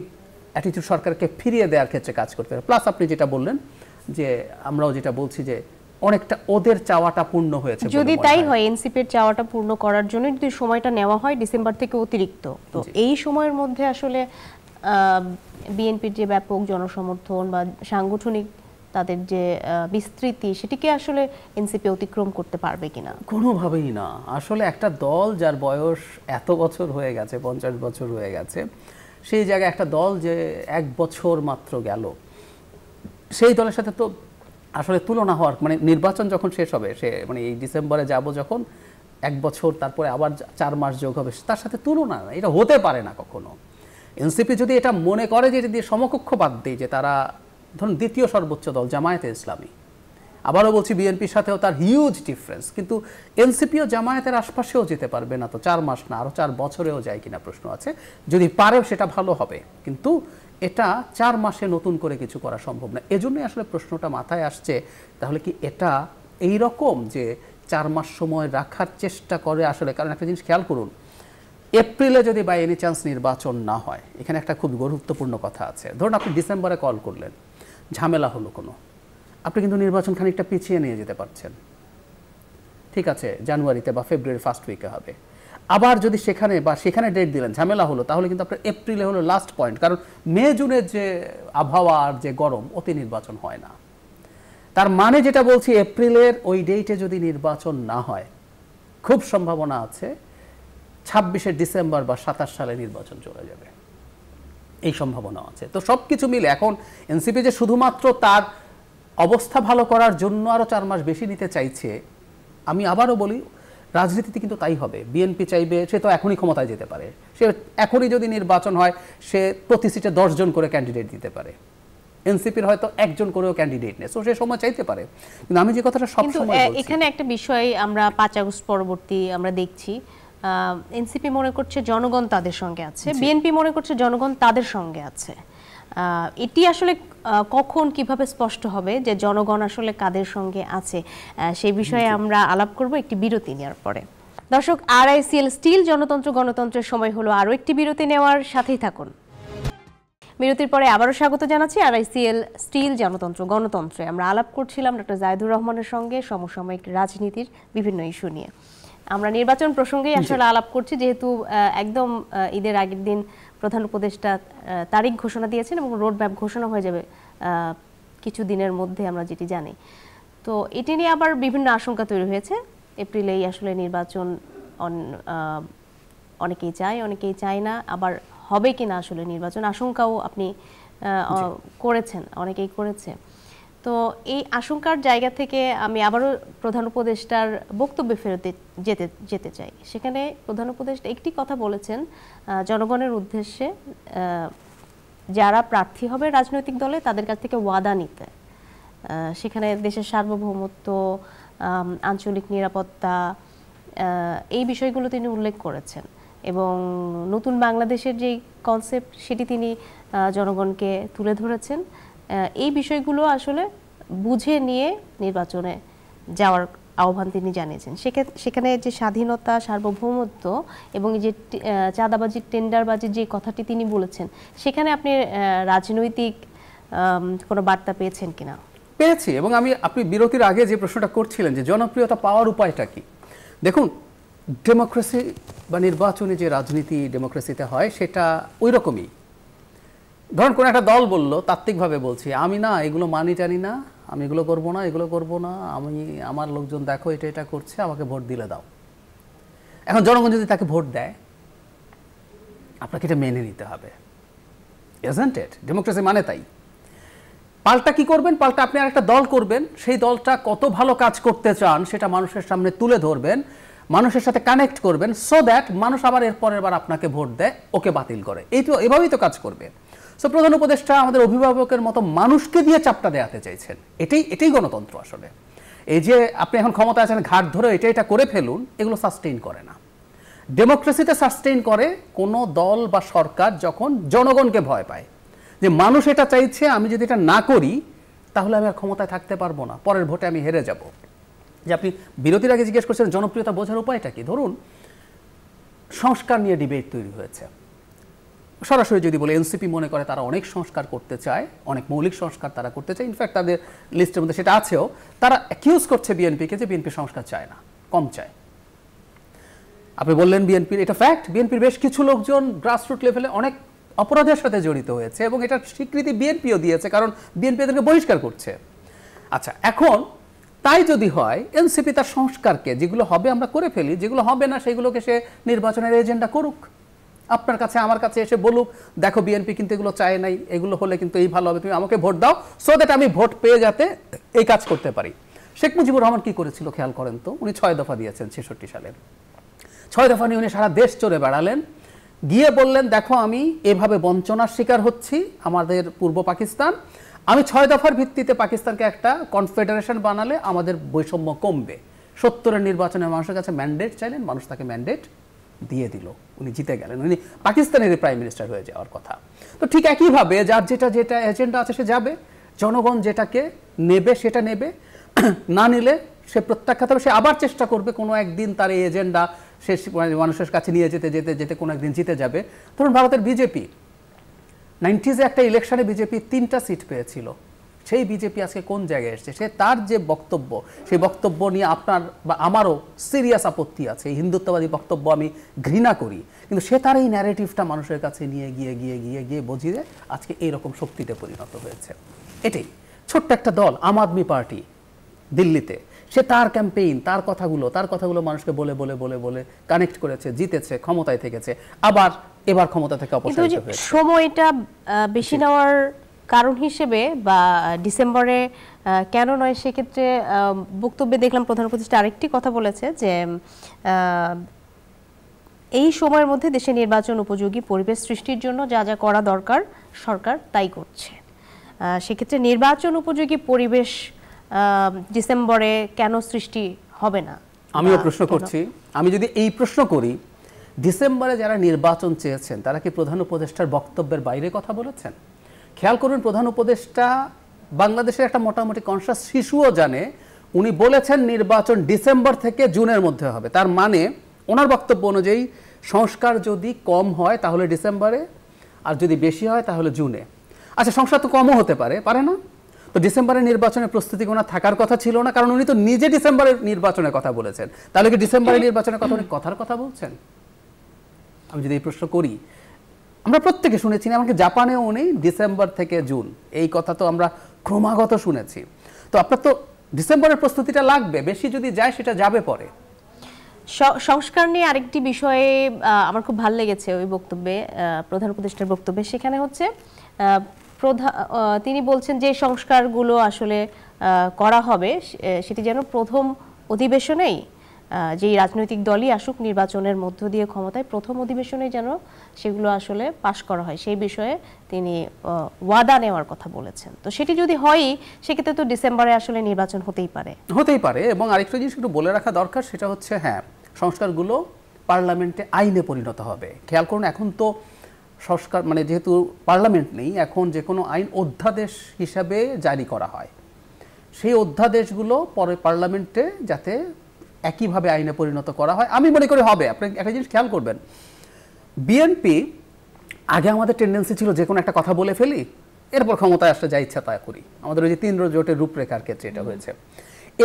S2: অ্যাটিটিউড সরকারকে ফিরিয়ে দেওয়ার ক্ষেত্রে কাজ করতে হবে। প্লাস আপনি যেটা বললেন যে আমরাও যেটা বলছি যে অনেকটা ওদের চাওয়াটা পূর্ণ হয়েছে।
S1: যদি তাই হয়, এনসিপির চাওয়াটা পূর্ণ করার জন্য যদি সময়টা নেওয়া হয় ডিসেম্বর থেকে অতিরিক্ত, তো এই সময়ের মধ্যে আসলে বিএনপির যে ব্যাপক জনসমর্থন বা সাংগঠনিক তাদের যে বিস্তৃতি, সেটিকে আসলে এনসিপি অতিক্রম করতে পারবে কিনা?
S2: কোনোভাবেই না। আসলে একটা দল যার বয়স এত বছর হয়ে গেছে, 50 বছর হয়ে গেছে, সেই জায়গায় একটা দল যে 1 বছর মাত্র গেল, সেই দলের সাথে তো আসলে তুলনা হওয়ার, মানে নির্বাচন যখন শেষ হবে, সে মানে এই ডিসেম্বরে যাব যখন, 1 বছর তারপরে আবার 4 মাস যোগ হবে, তার সাথে তুলনা না, এটা হতে পারে না কখনো। এনসিপি যদি এটা মনে করে যে এটা দিয়ে সমকক্ষ বাদ দেয়, যে তারা ধরুন দ্বিতীয় সর্বোচ্চ দল জামায়াতে ইসলামী, আবারও বলছি বিএনপির সাথেও তার হিউজ ডিফারেন্স, কিন্তু এনসিপিও জামায়াতের আশপাশেও যেতে পারবে না, তো 4 মাস না আরও 4 বছরেও যায় কিনা প্রশ্ন আছে। যদি পারেও সেটা ভালো হবে, কিন্তু এটা 4 মাসে নতুন করে কিছু করা সম্ভব না। এজন্যই আসলে প্রশ্নটা মাথায় আসছে, তাহলে কি এটা এই রকম যে 4 মাস সময় রাখার চেষ্টা করে আসলে? কারণ একটা জিনিস খেয়াল করুন, এপ্রিলে যদি বাই এনি চান্স নির্বাচন না হয়, এখানে একটা খুব গুরুত্বপূর্ণ কথা আছে। ধরুন আপনি ডিসেম্বরে কল করলেন, ঝামেলা হলো কোনো, আপনি কিন্তু নির্বাচন খানিকটা পিছিয়ে নিয়ে যেতে পারছেন, ঠিক আছে, জানুয়ারিতে বা ফেব্রুয়ারি ফার্স্ট উইকে হবে। আবার যদি সেখানে ডেট দিলেন, ঝামেলা হলো, তাহলে কিন্তু আপনার এপ্রিলে হলো লাস্ট পয়েন্ট, কারণ মে জুনের যে আবহাওয়া আর যে গরম, ওতে নির্বাচন হয় না। তার মানে যেটা বলছি, এপ্রিলের ওই ডেটে যদি নির্বাচন না হয়, খুব সম্ভাবনা আছে 26শে ডিসেম্বর বা 27 সালে নির্বাচন চলে যাবে, এই সম্ভাবনা আছে। তো সব কিছু মিলে এখন এনসিপি যে শুধুমাত্র তার অবস্থা ভালো করার জন্য আরও 4 মাস বেশি নিতে চাইছে, আমি আবারও বলি, রাজনীতিতে কিন্তু তাই হবে। বিএনপি চাইবে, সে তো এখনই ক্ষমতায় যেতে পারে, সে এখনই যদি নির্বাচন হয়, সে প্রতি সিটে 10 জন করে ক্যান্ডিডেট দিতে পারে। এনসিপির হয়তো 1 জন করেও ক্যান্ডিডেট নেই, সো সে সময় চাইতে পারে। কিন্তু আমি যে কথাটা সব সময় বলছি,
S1: এখানে একটা বিষয় আমরা 5 আগস্ট পরবর্তী আমরা দেখছি, এনসিপি মনে করছে জনগণ তাদের সঙ্গে আছে, বিএনপি মনে করছে জনগণ তাদের সঙ্গে আছে। এটি আসলে কখন কিভাবে স্পষ্ট হবে যে জনগণ আসলে কাদের সঙ্গে আছে, সেই বিষয়ে আমরা আলাপ করব একটি বিরতি নেওয়ার পরে। দর্শক, RICL স্টিল জনতন্ত্র গণতন্ত্রের সময় হলো আরও একটি বিরতি নেওয়ার, সাথেই থাকুন। বিরতির পরে আবারও স্বাগত জানাচ্ছি RICL স্টিল জনতন্ত্র গণতন্ত্রে। আমরা আলাপ করছিলাম ডক্টর জায়েদুর রহমানের সঙ্গে সমসাময়িক রাজনীতির বিভিন্ন ইস্যু নিয়ে। আমরা নির্বাচন প্রসঙ্গেই আসলে আলাপ করছি, যেহেতু একদম ঈদের আগের দিন প্রধান উপদেষ্টা তারিখ ঘোষণা দিয়েছেন এবং রোড ম্যাপ ঘোষণা হয়ে যাবে কিছু দিনের মধ্যে, আমরা যেটি জানি। তো এটি নিয়ে আবার বিভিন্ন আশঙ্কা তৈরি হয়েছে। এপ্রিলেই আসলে নির্বাচন অনেকেই চায়, অনেকেই চায় না, আবার হবে কিনা আসলে নির্বাচন আশঙ্কাও আপনি করেছেন, অনেকেই করেছে। তো এই আশঙ্কার জায়গা থেকে আমি আবারও প্রধান উপদেষ্টার বক্তব্যে ফেরত যেতে চাই। সেখানে প্রধান উপদেষ্টা একটি কথা বলেছেন জনগণের উদ্দেশ্যে, যারা প্রার্থী হবে রাজনৈতিক দলে তাদের কাছ থেকে ওয়াদা নিতে। সেখানে দেশের সার্বভৌমত্ব, আঞ্চলিক নিরাপত্তা, এই বিষয়গুলো তিনি উল্লেখ করেছেন এবং নতুন বাংলাদেশের যে কনসেপ্ট সেটি তিনি জনগণকে তুলে ধরেছেন। এই বিষয়গুলো আসলে বুঝে নিয়ে নির্বাচনে যাওয়ার আহ্বান তিনি জানিয়েছেন। সেখানে যে স্বাধীনতা, সার্বভৌমত্ব এবং যে চাঁদাবাজি, টেন্ডারবাজির যে কথাটি তিনি বলেছেন, সেখানে আপনি রাজনৈতিক কোনো বার্তা পেয়েছেন কিনা?
S2: পেয়েছি, এবং আপনি বিরতির আগে যে প্রশ্নটা করছিলেন যে জনপ্রিয়তা পাওয়ার উপায়টা কি, দেখুন, ডেমোক্রেসি বা নির্বাচনে যে রাজনীতি ডেমোক্রেসিতে হয় সেটা ওই রকমই। ধরুন কোনো একটা দল বলল, তাত্ত্বিকভাবে বলছি, আমি না এগুলো মানি জানি না, আমি এগুলো করবো না, এগুলো করবো না, আমি আমার লোকজন দেখো এটা এটা করছে, আমাকে ভোট দিলে দাও। এখন জনগণ যদি তাকে ভোট দেয়, আপনাকে এটা মেনে নিতে হবে, ইজন্ট ইট? ডেমোক্রেসি মানে তাই। পাল্টা কি করবেন? পাল্টা আপনি আর একটা দল করবেন, সেই দলটা কত ভালো কাজ করতে চান সেটা মানুষের সামনে তুলে ধরবেন, মানুষের সাথে কানেক্ট করবেন, সো দ্যাট মানুষ আবার এর পরের বার আপনাকে ভোট দেয়, ওকে বাতিল করে। এভাবেই তো কাজ করবে। সো প্রধান উপদেষ্টা আমাদের অভিভাবকের মতো মানুষকে দিয়ে চাপটা দেওয়াতে চাইছেন। এটাই গণতন্ত্র আসলে। এই যে আপনি এখন ক্ষমতা আছেন, ঘাট ধরে এটা করে ফেলুন, এগুলো সাস্টেইন করে না। ডেমোক্রেসিতে সাস্টেইন করে কোনো দল বা সরকার যখন জনগণকে ভয় পায় যে মানুষ এটা চাইছে, আমি যদি এটা না করি তাহলে আমি আর ক্ষমতায় থাকতে পারবো না, পরের ভোটে আমি হেরে যাব। যে আপনি বিরতির আগে জিজ্ঞেস করছেন জনপ্রিয়তা বোঝার উপায়টা কি, ধরুন সংস্কার নিয়ে ডিবেট তৈরি হয়েছে। সরাসরি যদি বলে, এনসিপি মনে করে তারা অনেক সংস্কার করতে চায়, অনেক মৌলিক সংস্কার তারা করতে চায়, ইনফ্যাক্ট তাদের লিস্টের মধ্যে সেটা আছেও। তারা অ্যাকিউজ করছে বিএনপিকে যে বিএনপি সংস্কার চায় না, কম চায়। আপনি বললেন বিএনপির, এটা ফ্যাক্ট, বিএনপির বেশ কিছু লোকজন গ্রাসরুট লেভেলে অনেক অপরাধের সাথে জড়িত হয়েছে এবং এটার স্বীকৃতি বিএনপিও দিয়েছে, কারণ বিএনপি এদেরকে বহিষ্কার করছে। আচ্ছা, এখন তাই যদি হয়, এনসিপি তার সংস্কারকে, যেগুলো হবে আমরা করে ফেলি, যেগুলো হবে না সেগুলোকে সে নির্বাচনের এজেন্ডা করুক, আপনার কাছে আমার কাছে এসে বলুক, দেখো বিএনপি কিন্তু এগুলো চায় নাই, এগুলো হলে কিন্তু এই ভালো হবে, তুমি আমাকে ভোট দাও, সো দ্যাট আমি ভোট পেয়ে যাতে এই কাজ করতে পারি। শেখ মুজিবুর রহমান কি করেছিল খেয়াল করেন তো, উনি 6 দফা দিয়েছেন 66 সালে। 6 দফা নিয়ে উনি সারা দেশ চড়ে বেড়ালেন, গিয়ে বললেন, দেখো আমি এভাবে বঞ্চনার শিকার হচ্ছি, আমাদের পূর্ব পাকিস্তান, আমি 6 দফার ভিত্তিতে পাকিস্তানকে একটা কনফেডারেশন বানালে আমাদের বৈষম্য কমবে। 70-এর নির্বাচনে মানুষের কাছে ম্যান্ডেট চাইলেন, মানুষ তাকে ম্যান্ডেট দিয়ে দিল, উনি জিতে গেলেন, উনি পাকিস্তানের প্রাইম মিনিস্টার হয়ে যাওয়ার কথা। তো ঠিক একইভাবে যার যেটা এজেন্ডা আছে সে যাবে, জনগণ যেটাকে নেবে সেটা নেবে, না নিলে সে প্রত্যাখ্যাত হবে, সে আবার চেষ্টা করবে কোনো একদিন তার এই এজেন্ডা সে মানুষের কাছে নিয়ে যেতে যেতে যেতে কোনো একদিন জিতে যাবে। ধরুন ভারতের বিজেপি 90s একটা ইলেকশনে বিজেপি 3টা সিট পেয়েছিল, সেই বিজেপি আজকে কোন জায়গায় এসছে? সে তার যে বক্তব্য, সেই বক্তব্য নিয়ে আপনার বা আমারও সিরিয়াস আপত্তি আছে, এই হিন্দুত্ববাদী বক্তব্য আমি ঘৃণা করি, কিন্তু সে তার এই ন্যারেটিভটা মানুষের কাছে নিয়ে গিয়ে গিয়ে গিয়ে গিয়ে বুঝিয়ে আজকে এইরকম শক্তিতে পরিণত হয়েছে। এটাই ছোট্ট একটা দল আম আদমি পার্টি দিল্লিতে, সে তার ক্যাম্পেইন, তার কথাগুলো মানুষকে বলে বলে বলে বলে কানেক্ট করেছে, জিতেছে, ক্ষমতায় থেকেছে, আবার এবার ক্ষমতা থেকে অপসারিত হয়েছে।
S1: সময়টা বেশি নেওয়ার কারণ হিসেবে বা ডিসেম্বরে কেন নয়, সেক্ষেত্রে বক্তব্যে দেখলাম প্রধান উপদেষ্টা আরেকটি কথা বলেছে যে এই সময়ের মধ্যে দেশে নির্বাচন উপযোগী পরিবেশ সৃষ্টির জন্য যা যা করা দরকার সরকার তাই করছে। সেক্ষেত্রে নির্বাচন উপযোগী পরিবেশ ডিসেম্বরে কেন সৃষ্টি হবে না?
S2: আমিও প্রশ্ন করছি, আমি যদি এই প্রশ্ন করি, ডিসেম্বরে যারা নির্বাচন চেয়েছেন তারা কি প্রধান উপদেষ্টার বক্তব্যের বাইরে কথা বলেছেন? খেয়াল করুন, প্রধান উপদেষ্টা বাংলাদেশের একটা মোটামুটি কনসাস শিশুও জানে, উনি বলেছেন নির্বাচন ডিসেম্বর থেকে জুনের মধ্যে হবে। তার মানে ওনার বক্তব্য অনুযায়ী সংস্কার যদি কম হয় তাহলে ডিসেম্বরে, আর যদি বেশি হয় তাহলে জুনে। আচ্ছা, সংস্কার তো কমও হতে পারে, পারে না? তো ডিসেম্বরের নির্বাচনের প্রস্তুতি ওনার থাকার কথা ছিল না, কারণ উনি তো নিজে ডিসেম্বরের নির্বাচনের কথা বলেছেন। তাহলে কি ডিসেম্বরের নির্বাচনের কথা উনি কথার কথা বলছেন? আমি যদি এই প্রশ্ন করি, আমরা প্রত্যেকে শুনেছি, এমনকি জাপানেও উনি ডিসেম্বর থেকে জুন এই কথা তো আমরা ক্রমাগত শুনেছি। তো আপনার তো ডিসেম্বরের প্রস্তুতিটা লাগবে, বেশি যদি যায় সেটা যাবে পরে।
S1: সংস্কার নিয়ে আরেকটি বিষয়ে আমার খুব ভালো লেগেছে ওই বক্তব্যে, প্রধান উপদেষ্টার বক্তব্যে। সেখানে হচ্ছে তিনি বলছেন যে সংস্কারগুলো আসলে করা হবে সেটি যেন প্রথম অধিবেশনেই, যেই রাজনৈতিক দলই আসুক নির্বাচনের মধ্য দিয়ে ক্ষমতায়, প্রথম অধিবেশনেই যেন সেগুলো আসলে পাশ করা হয়, সেই বিষয়ে তিনি ওয়াদা নেওয়ার কথা বলেছেন। তো সেটি যদি হয় সেক্ষেত্রে তো ডিসেম্বরে আসলে নির্বাচন হতেই পারে।
S2: এবং আরেকটা জিনিস একটু বলে রাখা দরকার, সেটা হচ্ছে হ্যাঁ, সংস্কারগুলো পার্লামেন্টে আইনে পরিণত হবে। খেয়াল করুন, এখন তো সংস্কার মানে যেহেতু পার্লামেন্ট নেই, এখন যে কোনো আইন অধ্যাদেশ হিসাবে জারি করা হয়, সেই অধ্যাদেশগুলো পরে পার্লামেন্টে যাতে একইভাবে আইনে পরিণত করা হয়, আমি মনে করি হবে। আপনি একটা জিনিস খেয়াল করবেন, বিএনপি আগে আমাদের টেন্ডেন্সি ছিল যে কোনো একটা কথা বলে ফেলি, এরপর ক্ষমতায় আসলে যা ইচ্ছা তা করি। আমাদের ওই যে 3 জোটের রূপরেখার ক্ষেত্রে এটা হয়েছে।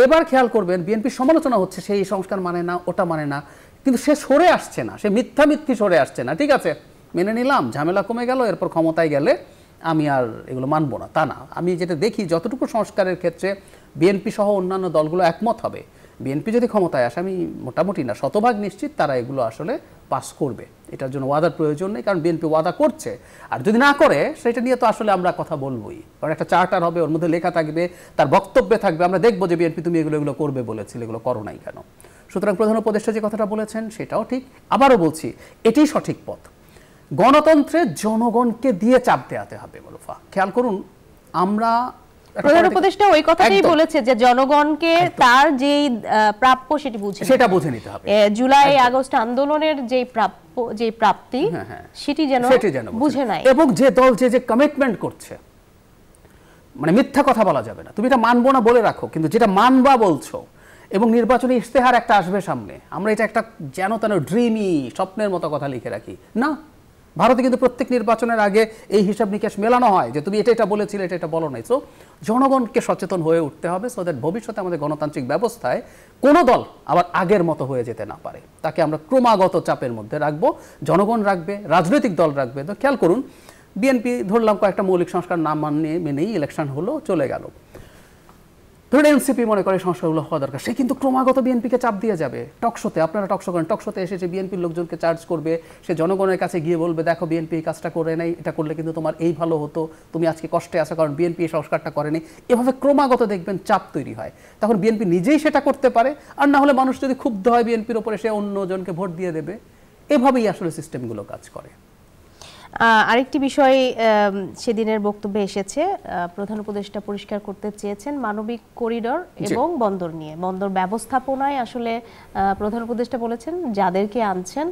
S2: এবার খেয়াল করবেন, বিএনপির সমালোচনা হচ্ছে সেই সংস্কার মানে না, ওটা মানে না, কিন্তু সে সরে আসছে না, সে মিথ্যামিথ্যি সরে আসছে না। ঠিক আছে, মেনে নিলাম, ঝামেলা কমে গেল, এরপর ক্ষমতায় গেলে আমি আর এগুলো মানবো না, তা না। আমি যেটা দেখি, যতটুকু সংস্কারের ক্ষেত্রে বিএনপি সহ অন্যান্য দলগুলো একমত হবে, বিএনপি যদি ক্ষমতায় আসে, আমি মোটামুটি না শতভাগ নিশ্চিত তারা এগুলো আসলে পাস করবে। এটার জন্য ওয়াদার প্রয়োজন নেই, কারণ বিএনপি ওয়াদা করছে। আর যদি না করে, সেটা নিয়ে তো আসলে আমরা কথা বলবোই, কারণ একটা চার্টার হবে, ওর মধ্যে লেখা থাকবে, তার বক্তব্যে থাকবে, আমরা দেখবো যে বিএনপি তুমি এগুলো করবে বলেছিলে, এগুলো করো নাই কেন। সুতরাং প্রধান উপদেষ্টা যে কথাটা বলেছেন সেটাও ঠিক। আবারও বলছি, এটাই সঠিক পথ। গণতন্ত্রে জনগণকে দিয়ে চাপ দেওয়াতে হবে মোরফা। খেয়াল করুন, আমরা
S1: প্রধান উপদেষ্টা ওই কথাটাই বলেছে যে জনগণকে তার যেই প্রাপ্য সেটা বুঝে নিতে হবে। জুলাই আগস্ট আন্দোলনের যেই প্রাপ্তি সেটি যেন বুঝে নেয়,
S2: এবং যে দল যে কমিটমেন্ট করছে, মানে মিথ্যা কথা বলা যাবে না, তুমি এটা মানবো না বলে রাখো, কিন্তু যেটা মানবা বলছো, এবং নির্বাচনী ইশতেহার একটা আসবে সামনে, আমরা এটা একটা যেন তেন ড্রিমি স্বপ্নের মতো কথা লিখে রাখি না। ভারতে কিন্তু প্রত্যেক নির্বাচনের আগে এই হিসাব নিকাশ মেলানো হয় যে তুমি এটা বলেছিলে, এটা বলো নাই। সো জনগণকে সচেতন হয়ে উঠতে হবে, সো দ্যাট ভবিষ্যতে আমাদের গণতান্ত্রিক ব্যবস্থায় কোনো দল আবার আগের মতো হয়ে যেতে না পারে। তাকে আমরা ক্রমাগত চাপের মধ্যে রাখবো, জনগণ রাখবে, রাজনৈতিক দল রাখবে। তো খেয়াল করুন, বিএনপি ধরলাম কয়েকটা মৌলিক সংস্কার নাম মেনেই ইলেকশন হলো, চলে গেল। ধরুন এনসিপি মনে করে সংস্কারগুলো হওয়া দরকার, সে কিন্তু ক্রমাগত বিএনপিকে চাপ দিয়ে যাবে। টকশোতে, আপনারা টকশো করেন, টকশোতে এসে যে বিএনপির লোকজনকে চার্জ করবে, সে জনগণের কাছে গিয়ে বলবে দেখো বিএনপি এই কাজটা করে নাই, এটা করলে কিন্তু তোমার এই ভালো হতো, তুমি আজকে কষ্টে আছো কারণ বিএনপি এই সংস্কারটা করেনি। এভাবে ক্রমাগত দেখবেন চাপ তৈরি হয়, তখন বিএনপি নিজেই সেটা করতে পারে। আর না হলে মানুষ যদি ক্ষুব্ধ হয় বিএনপির ওপরে, সে অন্যজনকে ভোট দিয়ে দেবে। এভাবেই আসলে সিস্টেমগুলো কাজ করে।
S1: আরেকটি বিষয় সেদিনের বক্তব্যে এসেছে, প্রধান উপদেষ্টা পরিষ্কার করতে চেয়েছেন মানবিক করিডোর এবং বন্দর নিয়ে। বন্দর ব্যবস্থাপনায় আসলে প্রধান উপদেষ্টা বলেছেন যাদেরকে আনছেন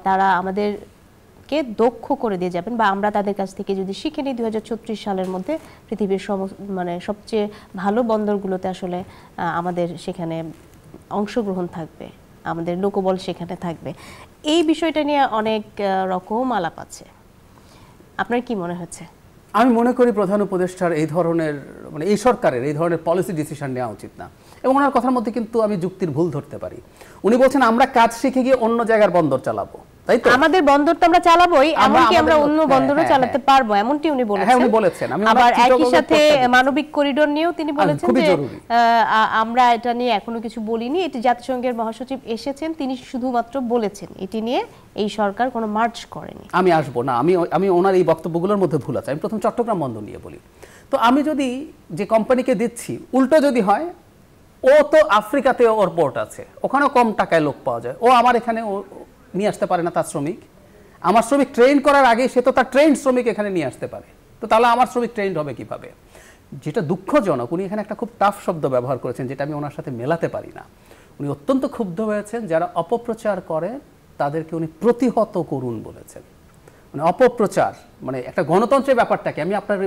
S1: তারা আমাদেরকে দক্ষ করে দিয়ে যাবেন, বা আমরা তাদের কাছ থেকে যদি শিখে নিই 2036 সালের মধ্যে পৃথিবীর মানে সবচেয়ে ভালো বন্দরগুলোতে আসলে আমাদের সেখানে অংশগ্রহণ থাকবে, আমাদের লোকবল সেখানে থাকবে। এই বিষয়টা নিয়ে অনেক রকম আলাপ আছে, আপনার কি মনে হচ্ছে?
S2: আমি মনে করি প্রধান উপদেষ্টার এই ধরনের মানে এই সরকারের এই ধরনের পলিসি ডিসিশন নেওয়া উচিত না, এবং ওনার কথার মধ্যে কিন্তু আমি যুক্তির ভুল ধরতে পারি। উনি বলছেন আমরা কাজ শিখে গিয়ে অন্য জায়গার বন্দর চালাবো, তাই তো?
S1: আমাদের বন্দর তো আমরা চালাবোই, এমনকি আমরা অন্য বন্দরও চালাতে পারবো, এমনটি উনি বলেছেন।
S2: হ্যাঁ, উনি বলেছেন।
S1: আবার একই সাথে মানবিক করিডোর নিয়েও তিনি বলেছেন যে আমরা এটা নিয়ে এখনো কিছু বলিনি, এটি জাতিসংঘের মহাসচিব এসেছেন, তিনি শুধুমাত্র বলেছেন, এটি নিয়ে এই সরকার কোনো মার্চ করেনি।
S2: আমি আসবো না, আমি ওনার এই বক্তব্যগুলোর মধ্যে ভুল আছে। আমি প্রথম চট্টগ্রাম বন্দর নিয়ে বলি। তো আমি যদি যে কোম্পানিকে দিচ্ছি উল্টো যদি হয়, ও তো আফ্রিকাতে ওর পোর্ট আছে, ওখানেও কম টাকায় লোক পাওয়া যায়, ও আমার এখানে নিয়ে আসতে পারে না তার শ্রমিক। আমার শ্রমিক ট্রেন করার আগে সে তো তার ট্রেন শ্রমিক এখানে নিয়ে আসতে পারে, তো তাহলে আমার শ্রমিক ট্রেন্ড হবে কিভাবে? যেটা দুঃখজনক, উনি এখানে একটা খুব টাফ শব্দ ব্যবহার করেছেন যেটা আমি ওনার সাথে মেলাতে পারি না। উনি অত্যন্ত ক্ষুব্ধ হয়েছেন যারা অপপ্রচার করে তাদেরকে উনি প্রতিহত করুন বলেছেন। মানে অপপ্রচার মানে একটা গণতন্ত্রের ব্যাপারটাকে আমি আপনার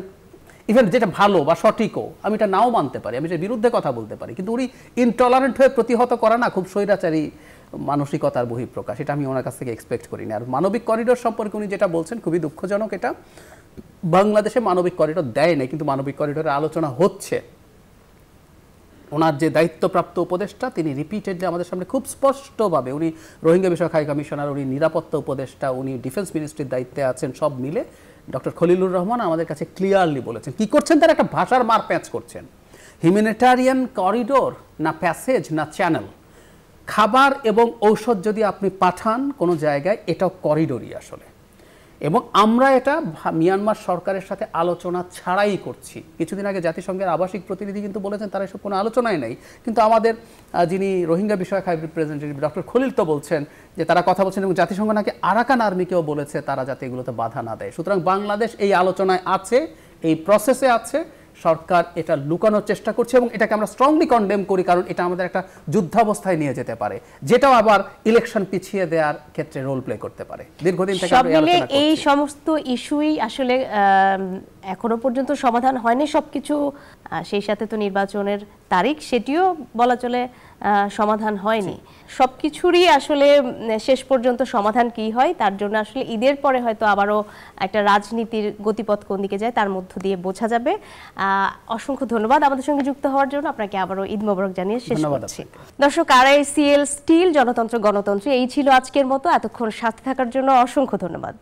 S2: ইভেন যেটা ভালো বা সঠিকও আমি এটা নাও মানতে পারি, আমি এটার বিরুদ্ধে কথা বলতে পারি, কিন্তু উনি ইনটলারেন্ট হয়ে প্রতিহত করা না খুব স্বৈরাচারী মানসিকতার বহিঃপ্রকাশ। এটা আমি ওনার কাছ থেকে এক্সপেক্ট করিনি। আর মানবিক করিডোর সম্পর্কে উনি যেটা বলছেন খুবই দুঃখজনক। এটা বাংলাদেশে মানবিক করিডোর দেয় নাই, কিন্তু মানবিক করিডোরের আলোচনা হচ্ছে। ওনার যে দায়িত্বপ্রাপ্ত উপদেষ্টা তিনি রিপিটেডলি আমাদের সামনে খুব স্পষ্টভাবে, উনি রোহিঙ্গা বিষয়ক হাই কমিশনার, উনি নিরাপত্তা উপদেষ্টা, উনি ডিফেন্স মিনিস্ট্রির দায়িত্বে আছেন, সব মিলে ডক্টর খলিলুর রহমান আমাদের কাছে ক্লিয়ারলি বলেছেন কি করছেন। তারা একটা ভাষার মার প্যাঁচ করছেন। হিউম্যানিটেরিয়ান করিডোর না প্যাসেজ না চ্যানেল, খাবার এবং ঔষধ যদি আপনি পাঠান কোনো জায়গায় এটাও করিডোরই আসলে। এবং আমরা এটা মিয়ানমার সরকারের সাথে আলোচনা ছাড়াই করছি। কিছুদিন আগে জাতিসংঘের আবাসিক প্রতিনিধি কিন্তু বলেছেন তারা এসব কোনো আলোচনাই নেই, কিন্তু আমাদের যিনি রোহিঙ্গা বিষয়ক হাই রিপ্রেজেন্টেটিভ ডক্টর খলিল তো বলছেন যে তারা কথা বলছেন, এবং জাতিসংঘ নাকি আরাকান আর্মিকেও বলেছে তারা যাতে এগুলোতে বাধা না দেয়। সুতরাং বাংলাদেশ এই আলোচনায় আছে, এই প্রসেসে আছে। সরকার এটা লুকানোর চেষ্টা করছে এবং এটাকে আমরা স্ট্রংলি কন্ডেম করি, কারণ এটা আমাদের একটা যুদ্ধাবস্থায় নিয়ে যেতে পারে, যেটাও আবার ইলেকশন পিছিয়ে দেওয়ার ক্ষেত্রে রোল প্লে করতে পারে। দীর্ঘদিন থেকে আমরা আলোচনা করছি।
S1: এই সমস্ত ইস্যুই আসলে এখনো পর্যন্ত সমাধান হয়নি সবকিছু। সেই সাথে তো নির্বাচনের তারিখ, সেটিও বলা চলে সমাধান হয়নি। সবকিছুরই আসলে শেষ পর্যন্ত সমাধান কি হয় তার জন্য আসলে ঈদের পরে হয়তো আবারও একটা রাজনীতির গতিপথ কোন দিকে যায় তার মধ্য দিয়ে বোঝা যাবে। অসংখ্য ধন্যবাদ আমাদের সঙ্গে যুক্ত হওয়ার জন্য। আপনাকে আবারও ঈদ মোবারক জানিয়ে শেষ করছি। দর্শক, RICL স্টিল, জনতন্ত্র গণতন্ত্র, এই ছিল আজকের মতো। এতক্ষণ সাথে থাকার জন্য অসংখ্য ধন্যবাদ।